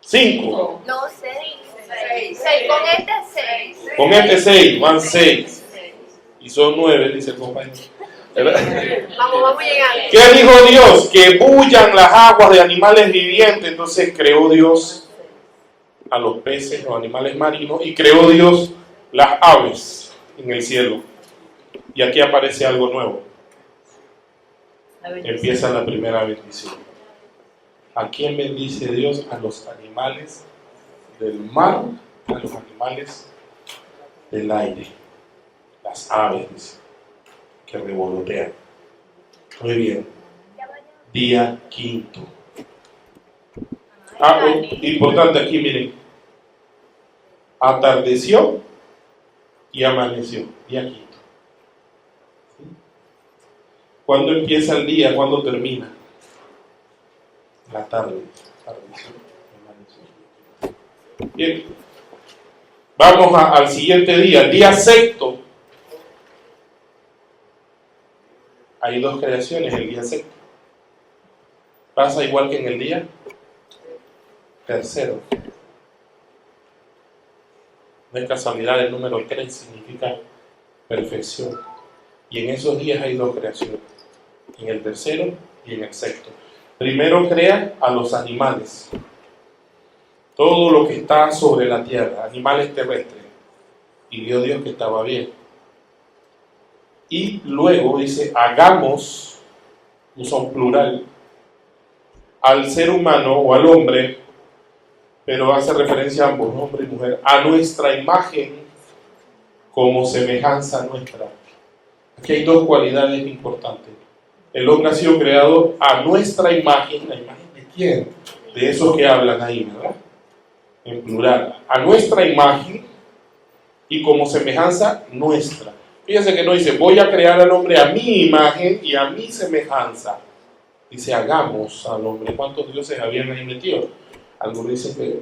[SPEAKER 2] 5.
[SPEAKER 3] No, 6. Con
[SPEAKER 2] Con este 6, van 6. Y son 9, dice el compañero.
[SPEAKER 3] Vamos llegando.
[SPEAKER 2] ¿Qué dijo Dios? Que bullan las aguas de animales vivientes. Entonces creó Dios a los peces, los animales marinos, y creó Dios las aves en el cielo. Y aquí aparece algo nuevo. Empieza la primera bendición. ¿A quién bendice Dios? A los animales del mar, a los animales del aire, las aves, dice, que revolotean. Muy bien. Día quinto. Importante aquí, miren. Atardeció y amaneció. Día quinto. ¿Cuándo empieza el día? ¿Cuándo termina? La tarde. Atardeció y amaneció. Bien. Vamos al siguiente día, el día sexto. Hay 2 creaciones el día sexto. Pasa igual que en el día tercero. No es casualidad, el número 3 significa perfección. Y en esos días hay 2 creaciones, en el tercero y en el sexto. Primero crea a los animales, todo lo que está sobre la tierra, animales terrestres, y vio Dios que estaba bien. Y luego dice, hagamos, usa un plural, al ser humano o al hombre, pero hace referencia a ambos, hombre y mujer, a nuestra imagen como semejanza nuestra. Aquí hay 2 cualidades importantes. El hombre ha sido creado a nuestra imagen. ¿La imagen de quién? De esos que hablan ahí, ¿verdad? En plural. A nuestra imagen y como semejanza nuestra. Fíjense que no dice, voy a crear al hombre a mi imagen y a mi semejanza. Dice, hagamos al hombre. ¿Cuántos dioses habían ahí metidos? Algunos dicen que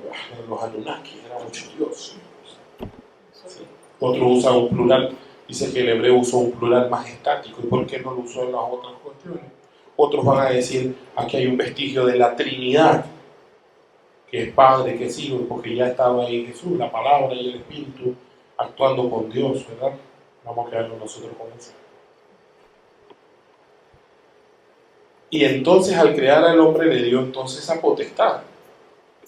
[SPEAKER 2] los Anunnaki eran muchos dioses. ¿Sí? Otros usan un plural. Dice que el hebreo usó un plural más estático. ¿Y por qué no lo usó en las otras cuestiones? Otros van a decir, aquí hay un vestigio de la Trinidad, que es Padre, que es Hijo, porque ya estaba ahí Jesús, la palabra y el Espíritu, actuando con Dios, ¿verdad? Vamos a quedarnos nosotros con eso. Y entonces al crear al hombre le dio entonces esa potestad.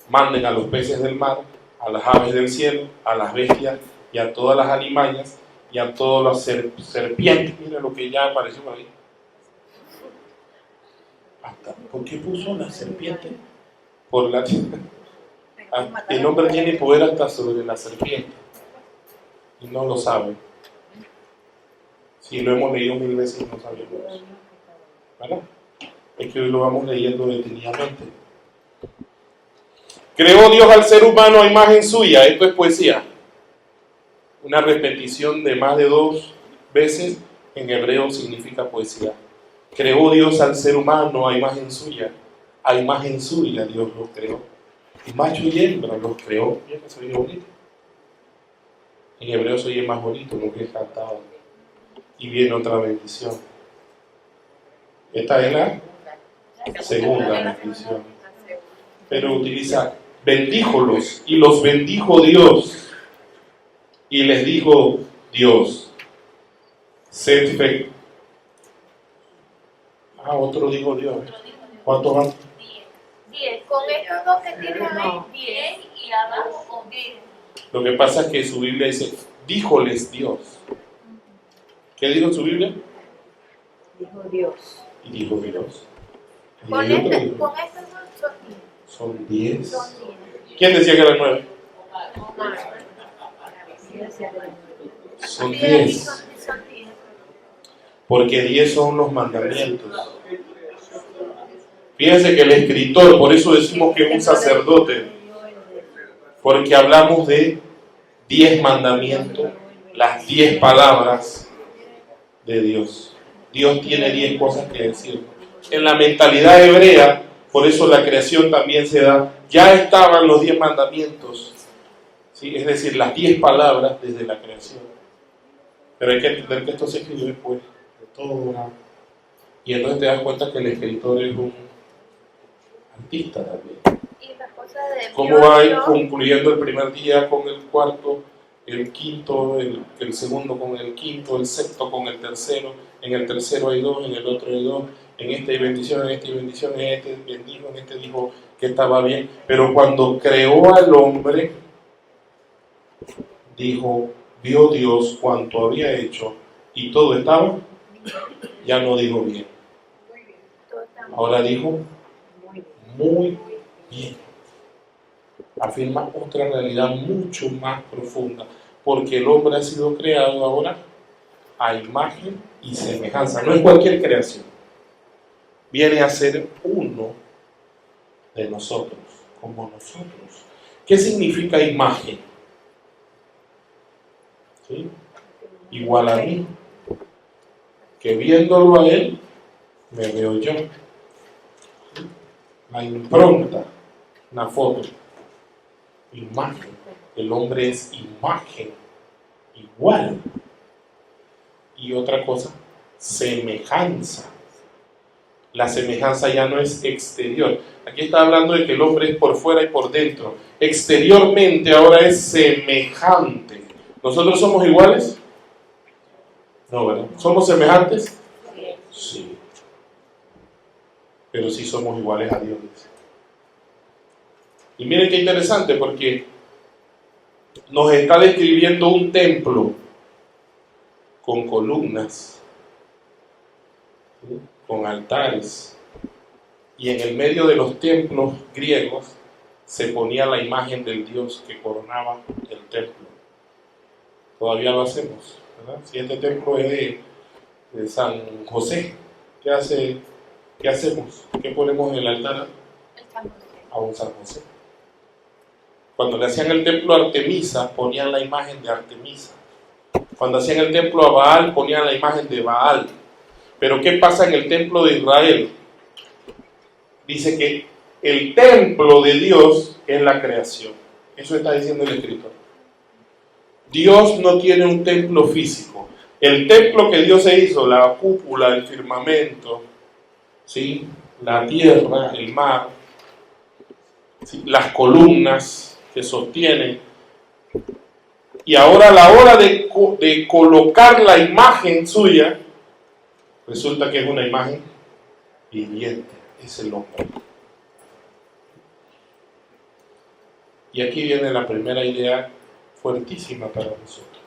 [SPEAKER 2] Manden a los peces del mar, a las aves del cielo, a las bestias y a todas las alimañas y a todas las serpientes. Mira lo que ya apareció por ahí. ¿Por qué puso la serpiente? Por la... El hombre tiene poder hasta sobre la serpiente y no lo sabe. Si lo hemos leído 1000 veces y no sabemos eso, ¿verdad? Es que hoy lo vamos leyendo detenidamente. Creó Dios al ser humano a imagen suya. Esto es poesía. Una repetición de más de 2 veces en hebreo significa poesía. Creó Dios al ser humano a imagen suya. A imagen suya Dios los creó. Y macho y hembra los creó. Mira que se oye bonito. En hebreo se oye más bonito lo que es cantado. Y viene otra bendición. Esta es la segunda bendición. Pero utiliza, bendíjolos, y los bendijo Dios. Y les dijo Dios, sed fe. Otro dijo Dios. ¿Cuántos van?
[SPEAKER 3] 10. Con estos 2 que tienen ahí, 10 y abajo 10.
[SPEAKER 2] Lo que pasa es que su Biblia dice, díjoles Dios. ¿Qué dijo su Biblia?
[SPEAKER 6] Dijo Dios.
[SPEAKER 2] Y dijo Dios.
[SPEAKER 3] Con estos 2
[SPEAKER 2] son 10. Son 10. ¿Quién decía que eran 9? Son 10. Porque 10 son los mandamientos. Fíjense que el escritor, por eso decimos que es un sacerdote, porque hablamos de 10 mandamientos, las 10 palabras de Dios. Dios tiene 10 cosas que decir. En la mentalidad hebrea, por eso la creación también se da, ya estaban los 10 mandamientos, ¿sí? Es decir, las 10 palabras desde la creación. Pero hay que entender que esto se escribió después de todo. Y entonces te das cuenta que el escritor es un artista también. ¿Cómo va a ir concluyendo el primer día con el cuarto, el quinto, el segundo con el quinto, el sexto con el tercero? En el tercero hay 2, en el otro hay 2, en este hay bendición, en este hay bendición, en este bendijo, en este dijo que estaba bien. Pero cuando creó al hombre, dijo, vio Dios cuanto había hecho y todo estaba, ya no dijo bien. Ahora dijo, muy bien. Afirma otra realidad mucho más profunda, porque el hombre ha sido creado ahora a imagen y semejanza. No es cualquier creación. Viene a ser uno de nosotros, como nosotros. ¿Qué significa imagen? ¿Sí? Igual a mí, que viéndolo a él, me veo yo. ¿Sí? La impronta, una foto. Imagen. El hombre es imagen, igual. Y otra cosa, semejanza. La semejanza ya no es exterior. Aquí está hablando de que el hombre es por fuera y por dentro. Exteriormente ahora es semejante. ¿Nosotros somos iguales? No, ¿verdad? ¿Somos semejantes? Sí. Pero sí somos iguales a Dios. Y miren qué interesante, porque nos está describiendo un templo con columnas, ¿sí? Con altares, y en el medio de los templos griegos se ponía la imagen del Dios que coronaba el templo. Todavía lo hacemos, ¿verdad? Si este templo es de San José, ¿qué hacemos? ¿Qué ponemos en el altar? A un San José. Cuando le hacían el templo a Artemisa, ponían la imagen de Artemisa. Cuando hacían el templo a Baal, ponían la imagen de Baal. Pero ¿qué pasa en el templo de Israel? Dice que el templo de Dios es la creación. Eso está diciendo el escritor. Dios no tiene un templo físico. El templo que Dios se hizo, la cúpula, el firmamento, ¿sí? La tierra, el mar, ¿sí? Las columnas que sostienen. Y ahora a la hora de colocar la imagen suya, resulta que es una imagen viviente, es el hombre. Y aquí viene la primera idea fuertísima para nosotros.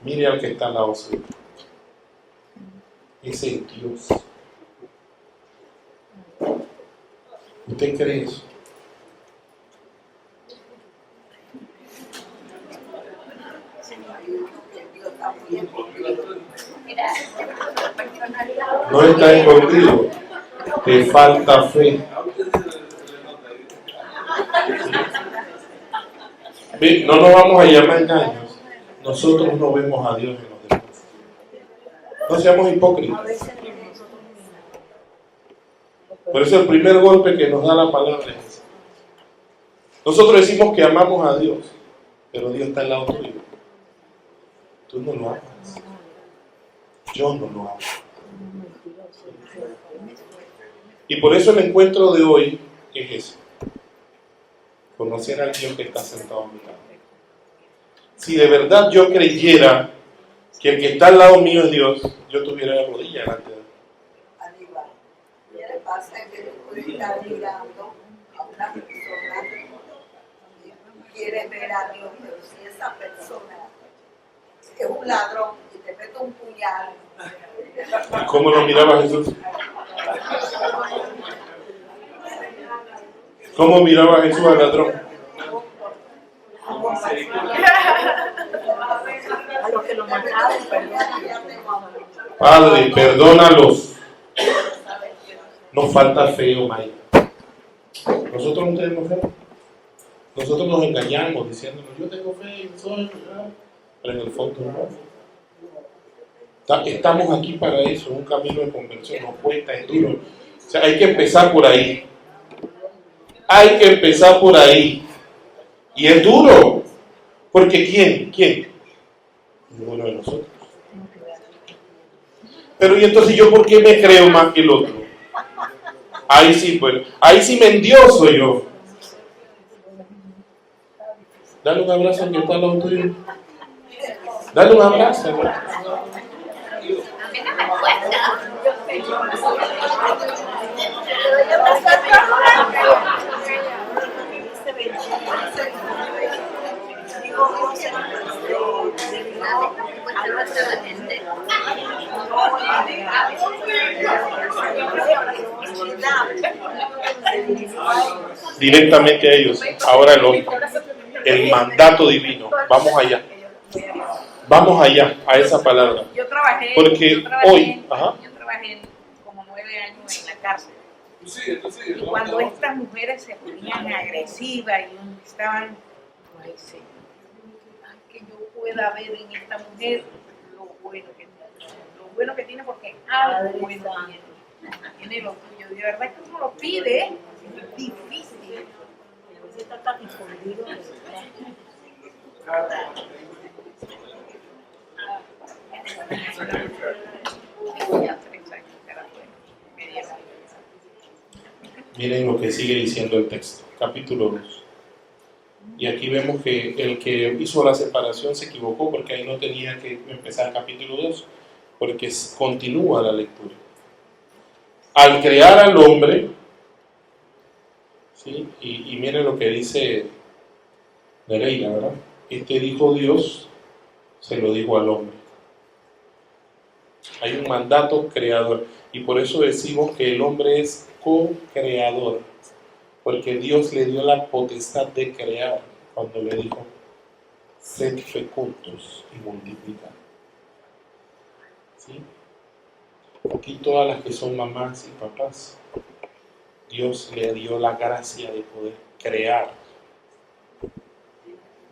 [SPEAKER 2] Mire al que está al lado suyo. Ese es Dios. ¿Usted cree eso? No está escondido, te falta fe. No nos vamos a llamar engaños. Nosotros no vemos a Dios en los demás. No seamos hipócritas. Por eso el primer golpe que nos da la palabra es ese. Nosotros decimos que amamos a Dios, pero Dios está al lado tuyo. Tú no lo amas. Yo no lo amo. Y por eso el encuentro de hoy es ese. Conocer al Dios que está sentado a mi lado. Si de verdad yo creyera que el que está al lado mío es Dios, yo tuviera la rodilla delante de él.
[SPEAKER 7] Al igual. ¿Qué le pasa? Que tú puedes estar mirando a una persona que quiere ver a Dios, pero si esa persona es un ladrón y te mete un puñal.
[SPEAKER 2] ¿Cómo lo miraba Jesús? ¿Cómo miraba Jesús al ladrón? Padre, perdónalos. Nos falta fe, Omar. Nosotros no tenemos fe. Nosotros nos engañamos diciéndonos, yo tengo fe, soy, ¿verdad? Pero en el fondo no. Estamos aquí para eso, un camino de conversión, nos cuesta, es duro. O sea, hay que empezar por ahí. Hay que empezar por ahí. Y es duro. Porque ¿quién? Ninguno de nosotros. Pero ¿y entonces yo por qué me creo más que el otro? Ahí sí, pues. Ahí sí me endioso yo. Dale un abrazo al que está al lado tuyo. Dale un abrazo.
[SPEAKER 3] A mí no me cuesta.
[SPEAKER 2] Directamente a ellos. Ahora el mandato divino. Vamos allá, a esa palabra. Porque hoy,
[SPEAKER 6] yo trabajé como 9 años en la cárcel. Y cuando estas mujeres se ponían agresivas y estaban, ay Señor, que yo pueda ver en esta mujer lo bueno que tiene, porque algo bueno tiene lo tuyo. De verdad que uno lo pide, es difícil. Está tan escondido.
[SPEAKER 2] Miren lo que sigue diciendo el texto, capítulo 2. Y aquí vemos que el que hizo la separación se equivocó, porque ahí no tenía que empezar capítulo 2, porque continúa la lectura. Al crear al hombre, ¿sí? Y miren lo que dice Nereida, ¿verdad? Dijo Dios, se lo dijo al hombre. Hay un mandato creador, y por eso decimos que el hombre es co-creador, porque Dios le dio la potestad de crear cuando le dijo, sed fecundos y multiplicad. ¿Sí? Aquí todas las que son mamás y papás, Dios le dio la gracia de poder crear,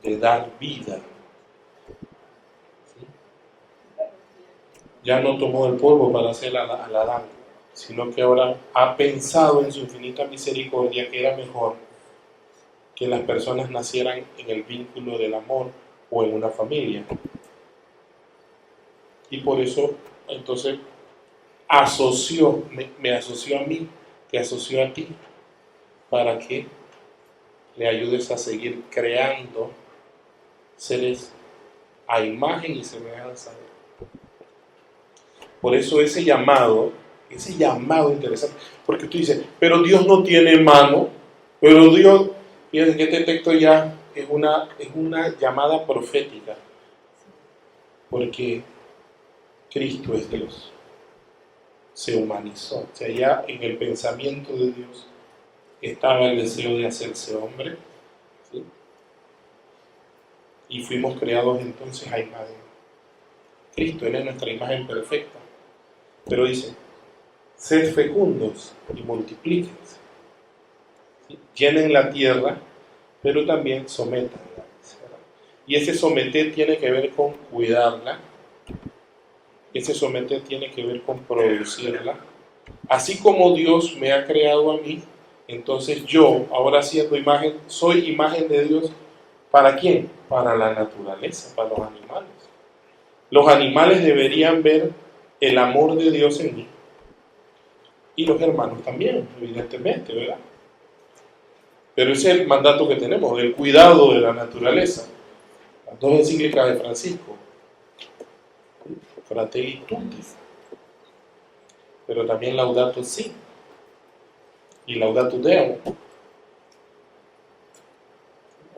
[SPEAKER 2] de dar vida. ¿Sí? Ya no tomó el polvo para hacer al Adán, sino que ahora ha pensado en su infinita misericordia que era mejor que las personas nacieran en el vínculo del amor o en una familia. Y por eso, entonces, me asoció a mí, te asoció a ti, para que le ayudes a seguir creando seres a imagen y semejanza. Por eso ese llamado interesante, porque tú dices, pero Dios no tiene mano, pero Dios, fíjense que este texto ya es una llamada profética, porque Cristo es Dios, se humanizó, o sea, ya en el pensamiento de Dios estaba el deseo de hacerse hombre, ¿sí? Y fuimos creados entonces a imagen. Cristo, Él es nuestra imagen perfecta, pero dice, sed fecundos y multiplíquense, ¿sí? Llenen la tierra, pero también sométanla, ¿verdad? Y ese someter tiene que ver con cuidarla, ese someter tiene que ver con producirla. Así como Dios me ha creado a mí, entonces yo, ahora siendo imagen, soy imagen de Dios. ¿Para quién? Para la naturaleza, para los animales. Los animales deberían ver el amor de Dios en mí. Y los hermanos también, evidentemente, ¿verdad? Pero ese es el mandato que tenemos, el cuidado de la naturaleza. Las 2 encíclicas de Francisco. Fratelli Tutti, pero también Laudato Si y Laudato Deum.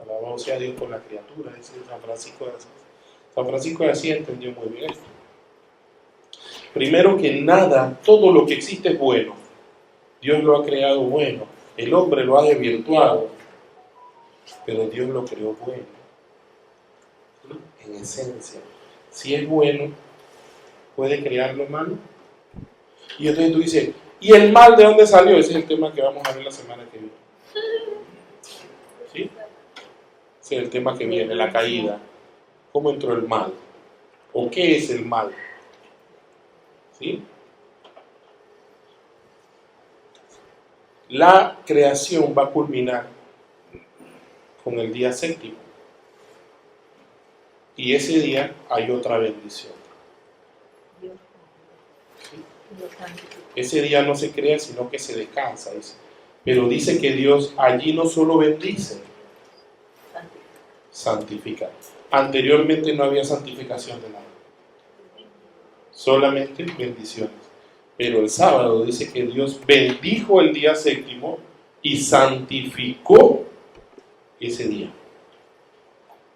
[SPEAKER 2] Alabado sea Dios por la criatura, dice San Francisco de Asís. San Francisco de Asís entendió muy bien esto. Primero que nada, todo lo que existe es bueno. Dios lo ha creado bueno, el hombre lo ha desvirtuado, pero Dios lo creó bueno, ¿sí? En esencia. si es bueno, puede crear lo malo. Y entonces tú dices, ¿y el mal de dónde salió? Ese es el tema que vamos a ver la semana que viene. ¿Sí? Ese es el tema que viene, la caída. ¿Cómo entró el mal? ¿O qué es el mal? ¿Sí? La creación va a culminar con el día séptimo. Y ese día hay otra bendición. ¿Sí? Ese día no se crea, sino que se descansa. Dice. Pero dice que Dios allí no solo bendice, santifica. Anteriormente no había santificación de nada. Solamente bendiciones. Pero el sábado dice que Dios bendijo el día séptimo y santificó ese día.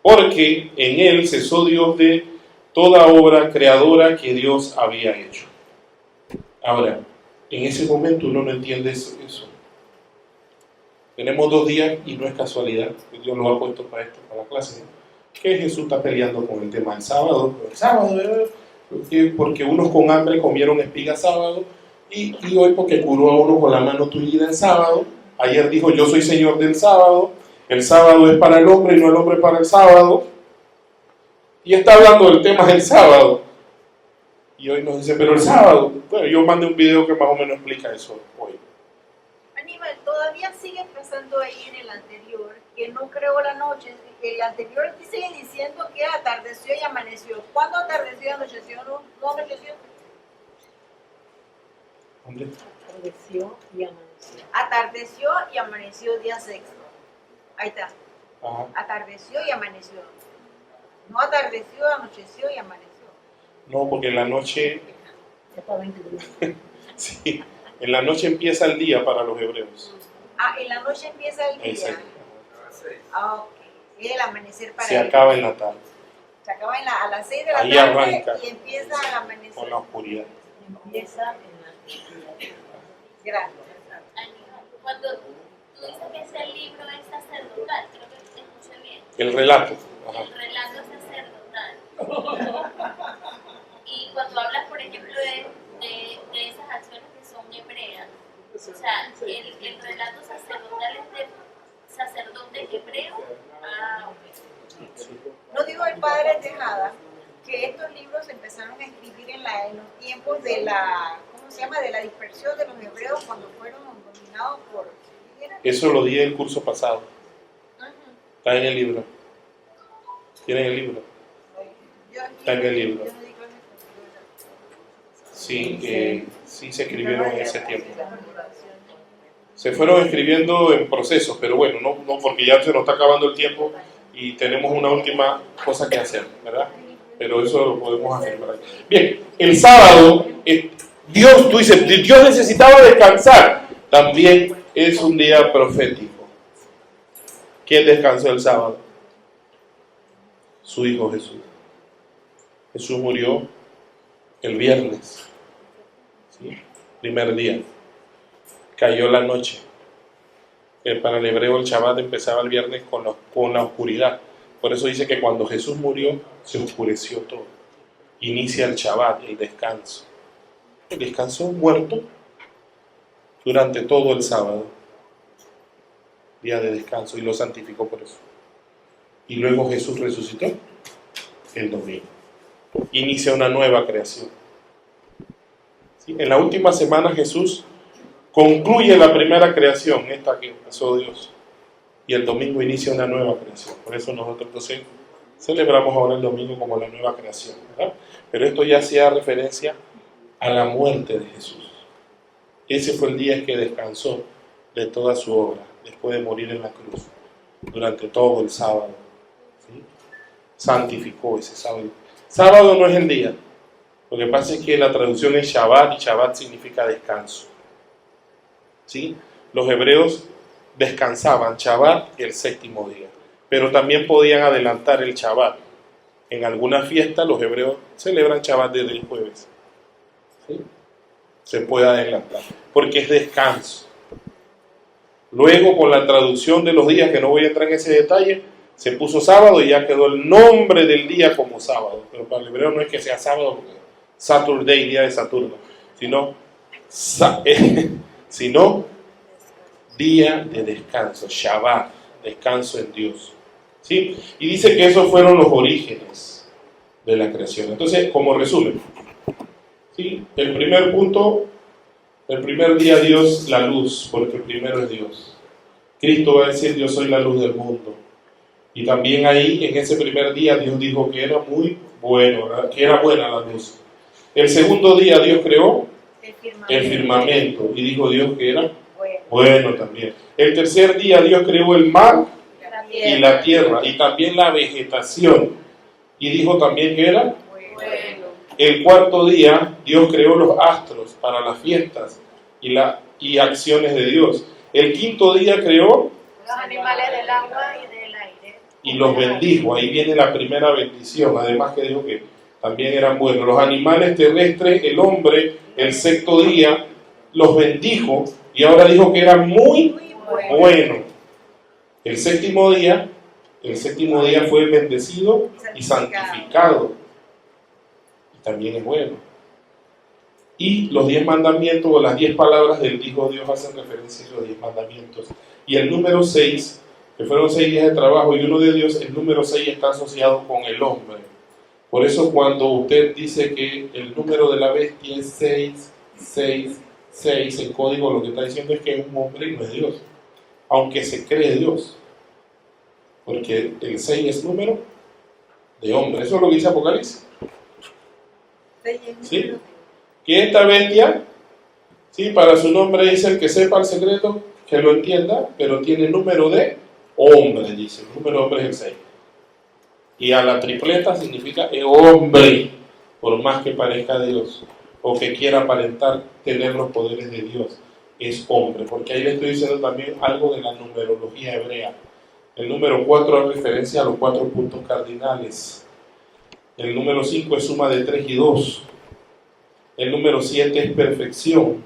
[SPEAKER 2] Porque en él cesó Dios de toda obra creadora que Dios había hecho. Ahora, en ese momento uno no entiende eso. Tenemos 2 días y no es casualidad, Dios lo ha puesto para esto, para la clase, ¿no? Que Jesús está peleando con el tema del sábado. El sábado, ¿verdad? Porque unos con hambre comieron espigas sábado y hoy porque curó a uno con la mano tullida el sábado. Ayer dijo, yo soy Señor del sábado. El sábado es para el hombre y no el hombre para el sábado. Y está hablando del tema del sábado. Y hoy nos dice, pero el sábado. Bueno, yo mandé un video que más o menos explica eso hoy.
[SPEAKER 6] Aníbal, todavía sigue pasando ahí en el anterior, que no creó la noche. El anterior sigue diciendo que atardeció y amaneció. ¿Cuándo atardeció y anocheció? ¿No anocheció?
[SPEAKER 2] ¿Dónde?
[SPEAKER 8] Atardeció y amaneció.
[SPEAKER 6] Atardeció y amaneció día sexto. Ahí está.
[SPEAKER 2] Ajá.
[SPEAKER 6] Atardeció y amaneció. No atardeció, anocheció y amaneció.
[SPEAKER 2] No, porque en la noche,
[SPEAKER 8] Ya estaba incluido.
[SPEAKER 2] sí, en la noche empieza el día para los hebreos.
[SPEAKER 6] Ah, en la noche empieza el día.
[SPEAKER 2] Exacto.
[SPEAKER 6] Ah, ok. Y el amanecer para
[SPEAKER 2] Se
[SPEAKER 6] ellos.
[SPEAKER 2] acaba en la tarde,
[SPEAKER 6] Se acaba a las 6 de la
[SPEAKER 2] Ahí
[SPEAKER 6] tarde
[SPEAKER 2] arranca.
[SPEAKER 6] y empieza el amanecer.
[SPEAKER 2] con la oscuridad.
[SPEAKER 8] Empieza en la
[SPEAKER 6] Gracias.
[SPEAKER 3] Cuando tú dices que ese libro es sacerdotal, creo que te escuché bien.
[SPEAKER 2] El relato. Ajá.
[SPEAKER 3] El relato sacerdotal. Y cuando hablas, por ejemplo, de esas acciones que son hebreas, o sea, el relato sacerdotal es de sacerdote hebreo. Ah, ok.
[SPEAKER 6] No digo el padre Tejada que estos libros se empezaron a escribir en los tiempos de la, ¿cómo se llama? De la dispersión de los hebreos cuando fueron dominados por...
[SPEAKER 2] Eso lo di en el curso pasado. Está en el libro. ¿Tienen el libro? Está en el libro. Sí, sí se escribieron en ese tiempo. Se fueron escribiendo en procesos, pero bueno, no porque ya se nos está acabando el tiempo y tenemos una última cosa que hacer, ¿verdad? Pero eso lo podemos hacer, ¿verdad? Bien, el sábado, Dios, tú dices, Dios necesitaba descansar. También es un día profético. ¿Quién descansó el sábado? Su Hijo Jesús. Jesús murió el viernes, ¿sí? Primer día. Cayó la noche. Para el hebreo el Shabbat empezaba el viernes con la oscuridad. Por eso dice que cuando Jesús murió se oscureció todo. Inicia el Shabbat, el descanso. El descanso muerto durante todo el sábado. Día de descanso, y lo santificó por eso. Y luego Jesús resucitó el domingo. Inicia una nueva creación. ¿Sí? En la última semana Jesús concluye la primera creación, esta que empezó Dios. Y el domingo inicia una nueva creación. Por eso nosotros entonces celebramos ahora el domingo como la nueva creación, ¿verdad? Pero esto ya hacía referencia a la muerte de Jesús. Ese fue el día en que descansó de toda su obra, después de morir en la cruz, durante todo el sábado. ¿Sí? Santificó ese sábado. Sábado no es el día. Lo que pasa es que la traducción es Shabbat, y Shabbat significa descanso. ¿Sí? Los hebreos descansaban Shabbat el séptimo día, pero también podían adelantar el Shabbat. En alguna fiesta los hebreos celebran Shabbat desde el jueves. ¿Sí? Se puede adelantar, porque es descanso. Luego, con la traducción de los días, que no voy a entrar en ese detalle, Se puso sábado y ya quedó el nombre del día como sábado. Pero para el hebreo no es que sea sábado, porque Saturday, día de Saturno, sino día de descanso, Shabbat, descanso en Dios. ¿Sí? Y dice que esos fueron los orígenes de la creación. Entonces, como resumen, ¿sí? El primer punto, el primer día Dios, la luz, porque primero es Dios. Cristo va a decir, yo soy la luz del mundo. Y también ahí, en ese primer día, Dios dijo que era muy bueno, ¿verdad? Que era buena la luz. El segundo día Dios creó el firmamento y dijo Dios que era bueno también. El tercer día Dios creó el mar y la tierra y también la vegetación y dijo también que era bueno. El cuarto día Dios creó los astros para las fiestas y acciones de Dios. El quinto día creó
[SPEAKER 6] los animales del agua y del aire.
[SPEAKER 2] Y los bendijo. Ahí viene la primera bendición. Además que dijo que también eran buenos. Los animales terrestres, el hombre, el sexto día, los bendijo. Y ahora dijo que era muy bueno. El séptimo día fue bendecido y santificado. Y también es bueno. Y los 10 mandamientos o las 10 palabras del Hijo de Dios hacen referencia a los 10 mandamientos. Y el número 6, que fueron 6 días de trabajo y uno de Dios, el número 6 está asociado con el hombre. Por eso cuando usted dice que el número de la bestia es 666, el código lo que está diciendo es que es un hombre y no es Dios. Aunque se cree Dios. Porque el 6 es número de hombre. Eso es lo que dice Apocalipsis. ¿Sí? Que esta bestia, ¿sí? Para su nombre dice el que sepa el secreto, que lo entienda, pero tiene número de hombre, dice. El número de hombre es el 6. Y a la tripleta significa hombre, por más que parezca Dios, o que quiera aparentar tener los poderes de Dios, es hombre. Porque ahí le estoy diciendo también algo de la numerología hebrea. El número 4 hace referencia a los 4 puntos cardinales. El número 5 es suma de 3 y 2. El número 7 es perfección.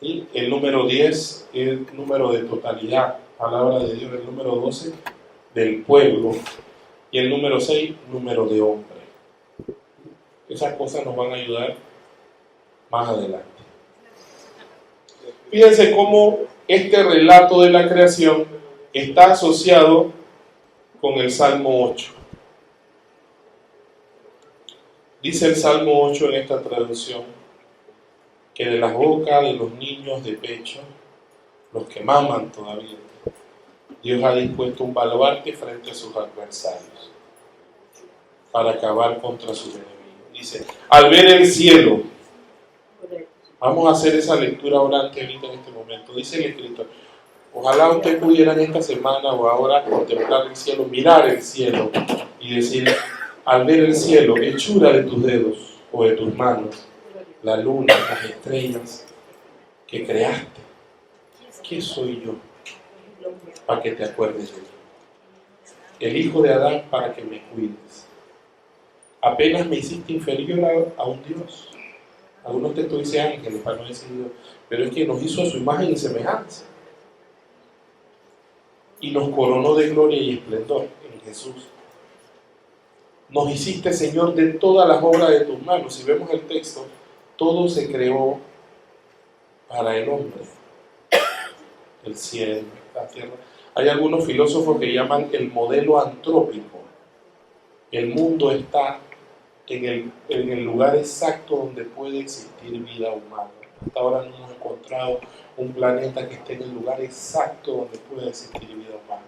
[SPEAKER 2] ¿Sí? El número 10 es el número de totalidad, palabra de Dios. El número 12 del pueblo. Y el número 6, número de hombre. Esas cosas nos van a ayudar más adelante. Fíjense cómo este relato de la creación está asociado con el Salmo 8. Dice el Salmo 8 en esta traducción que de las bocas de los niños de pecho, los que maman todavía, Dios ha dispuesto un baluarte frente a sus adversarios para acabar contra sus enemigos. Dice, al ver el cielo, vamos a hacer esa lectura orante ahorita en este momento. Dice el escritor, ojalá usted pudiera en esta semana o ahora contemplar el cielo, mirar el cielo y decir, al ver el cielo, hechura de tus dedos o de tus manos, la luna, las estrellas que creaste. ¿Qué soy yo? Para que te acuerdes de mí. El hijo de Adán para que me cuides. Apenas me hiciste inferior a un Dios. Algunos textos dicen ángeles para no decir Dios, pero es que nos hizo a su imagen y semejanza. Y nos coronó de gloria y esplendor en Jesús. Nos hiciste, Señor, de todas las obras de tus manos. Si vemos el texto, todo se creó para el hombre. El cielo, la tierra. Hay algunos filósofos que llaman el modelo antrópico. El mundo está en el lugar exacto donde puede existir vida humana. Hasta ahora no hemos encontrado un planeta que esté en el lugar exacto donde pueda existir vida humana.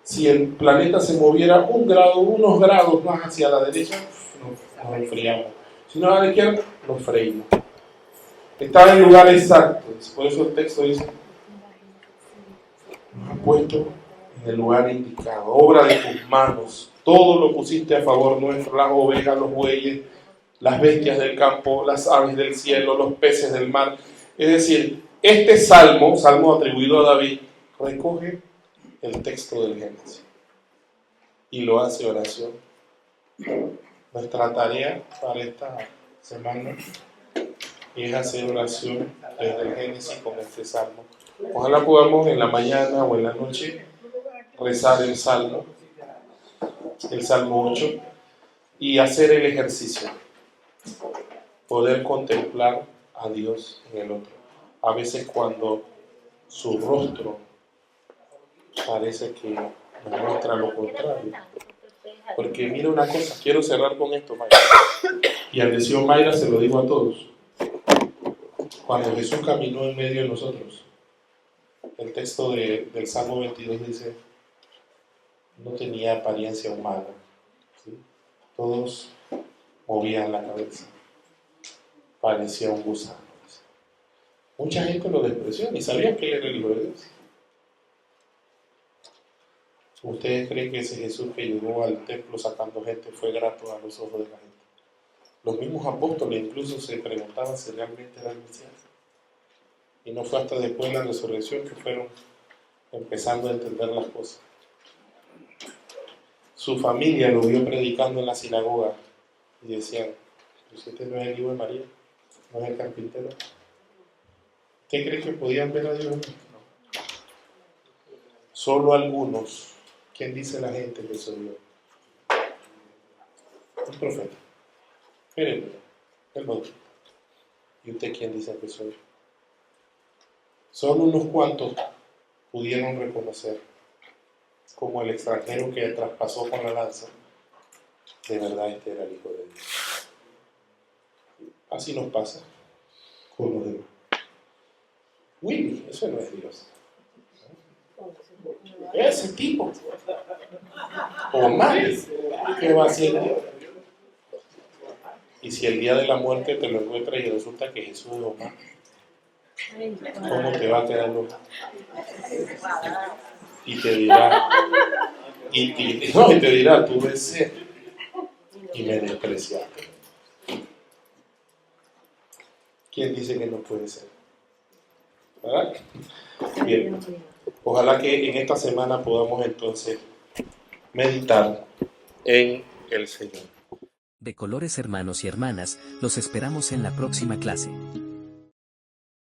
[SPEAKER 2] Si el planeta se moviera unos grados más hacia la derecha, nos enfriamos. Si no a la izquierda, nos freímos. Está en el lugar exacto. Por eso el texto dice, nos ha puesto en el lugar indicado. Obra de tus manos. Todo lo pusiste a favor nuestro, las ovejas, los bueyes, las bestias del campo, las aves del cielo, los peces del mar. Es decir, este salmo atribuido a David, recoge el texto del Génesis y lo hace oración. Nuestra tarea para esta semana es hacer oración desde el Génesis con este salmo. Ojalá podamos en la mañana o en la noche rezar el Salmo 8, y hacer el ejercicio, poder contemplar a Dios en el otro. A veces cuando su rostro parece que nos muestra lo contrario. Porque mira una cosa, quiero cerrar con esto, Mayra. Y al decir Mayra se lo digo a todos. Cuando Jesús caminó en medio de nosotros, el texto del Salmo 22 dice, no tenía apariencia humana, ¿sí? Todos movían la cabeza, parecía un gusano. Mucha gente lo despreció, ni sabían que él era el Hijo de Dios. ¿Ustedes creen que ese Jesús que llegó al templo sacando gente fue grato a los ojos de la gente? Los mismos apóstoles incluso se preguntaban si realmente era el Mesías. Y no fue hasta después de la resurrección que fueron empezando a entender las cosas. Su familia lo vio predicando en la sinagoga y decían, ¿usted no es el hijo de María? ¿No es el carpintero? ¿Usted cree que podían ver a Dios? No. Solo algunos. ¿Quién dice la gente que soy yo? Un profeta. Espérenme, el otro. ¿Y usted quién dice que soy? Solo unos cuantos pudieron reconocer, como el extranjero que traspasó con la lanza, de verdad este era el Hijo de Dios. Así nos pasa con los demás. Willy, eso no es Dios. Ese tipo. O mal. ¿Qué va a hacer Dios? Y si el día de la muerte te lo encuentras y resulta que Jesús es Omar, ¿cómo te va a quedar loco? Y te dirá, y te dirá, tuve sed y me despreciaste. ¿Quién dice que no puede ser? ¿Verdad? Bien. Ojalá que en esta semana podamos entonces meditar en el Señor.
[SPEAKER 1] De colores, hermanos y hermanas, los esperamos en la próxima clase.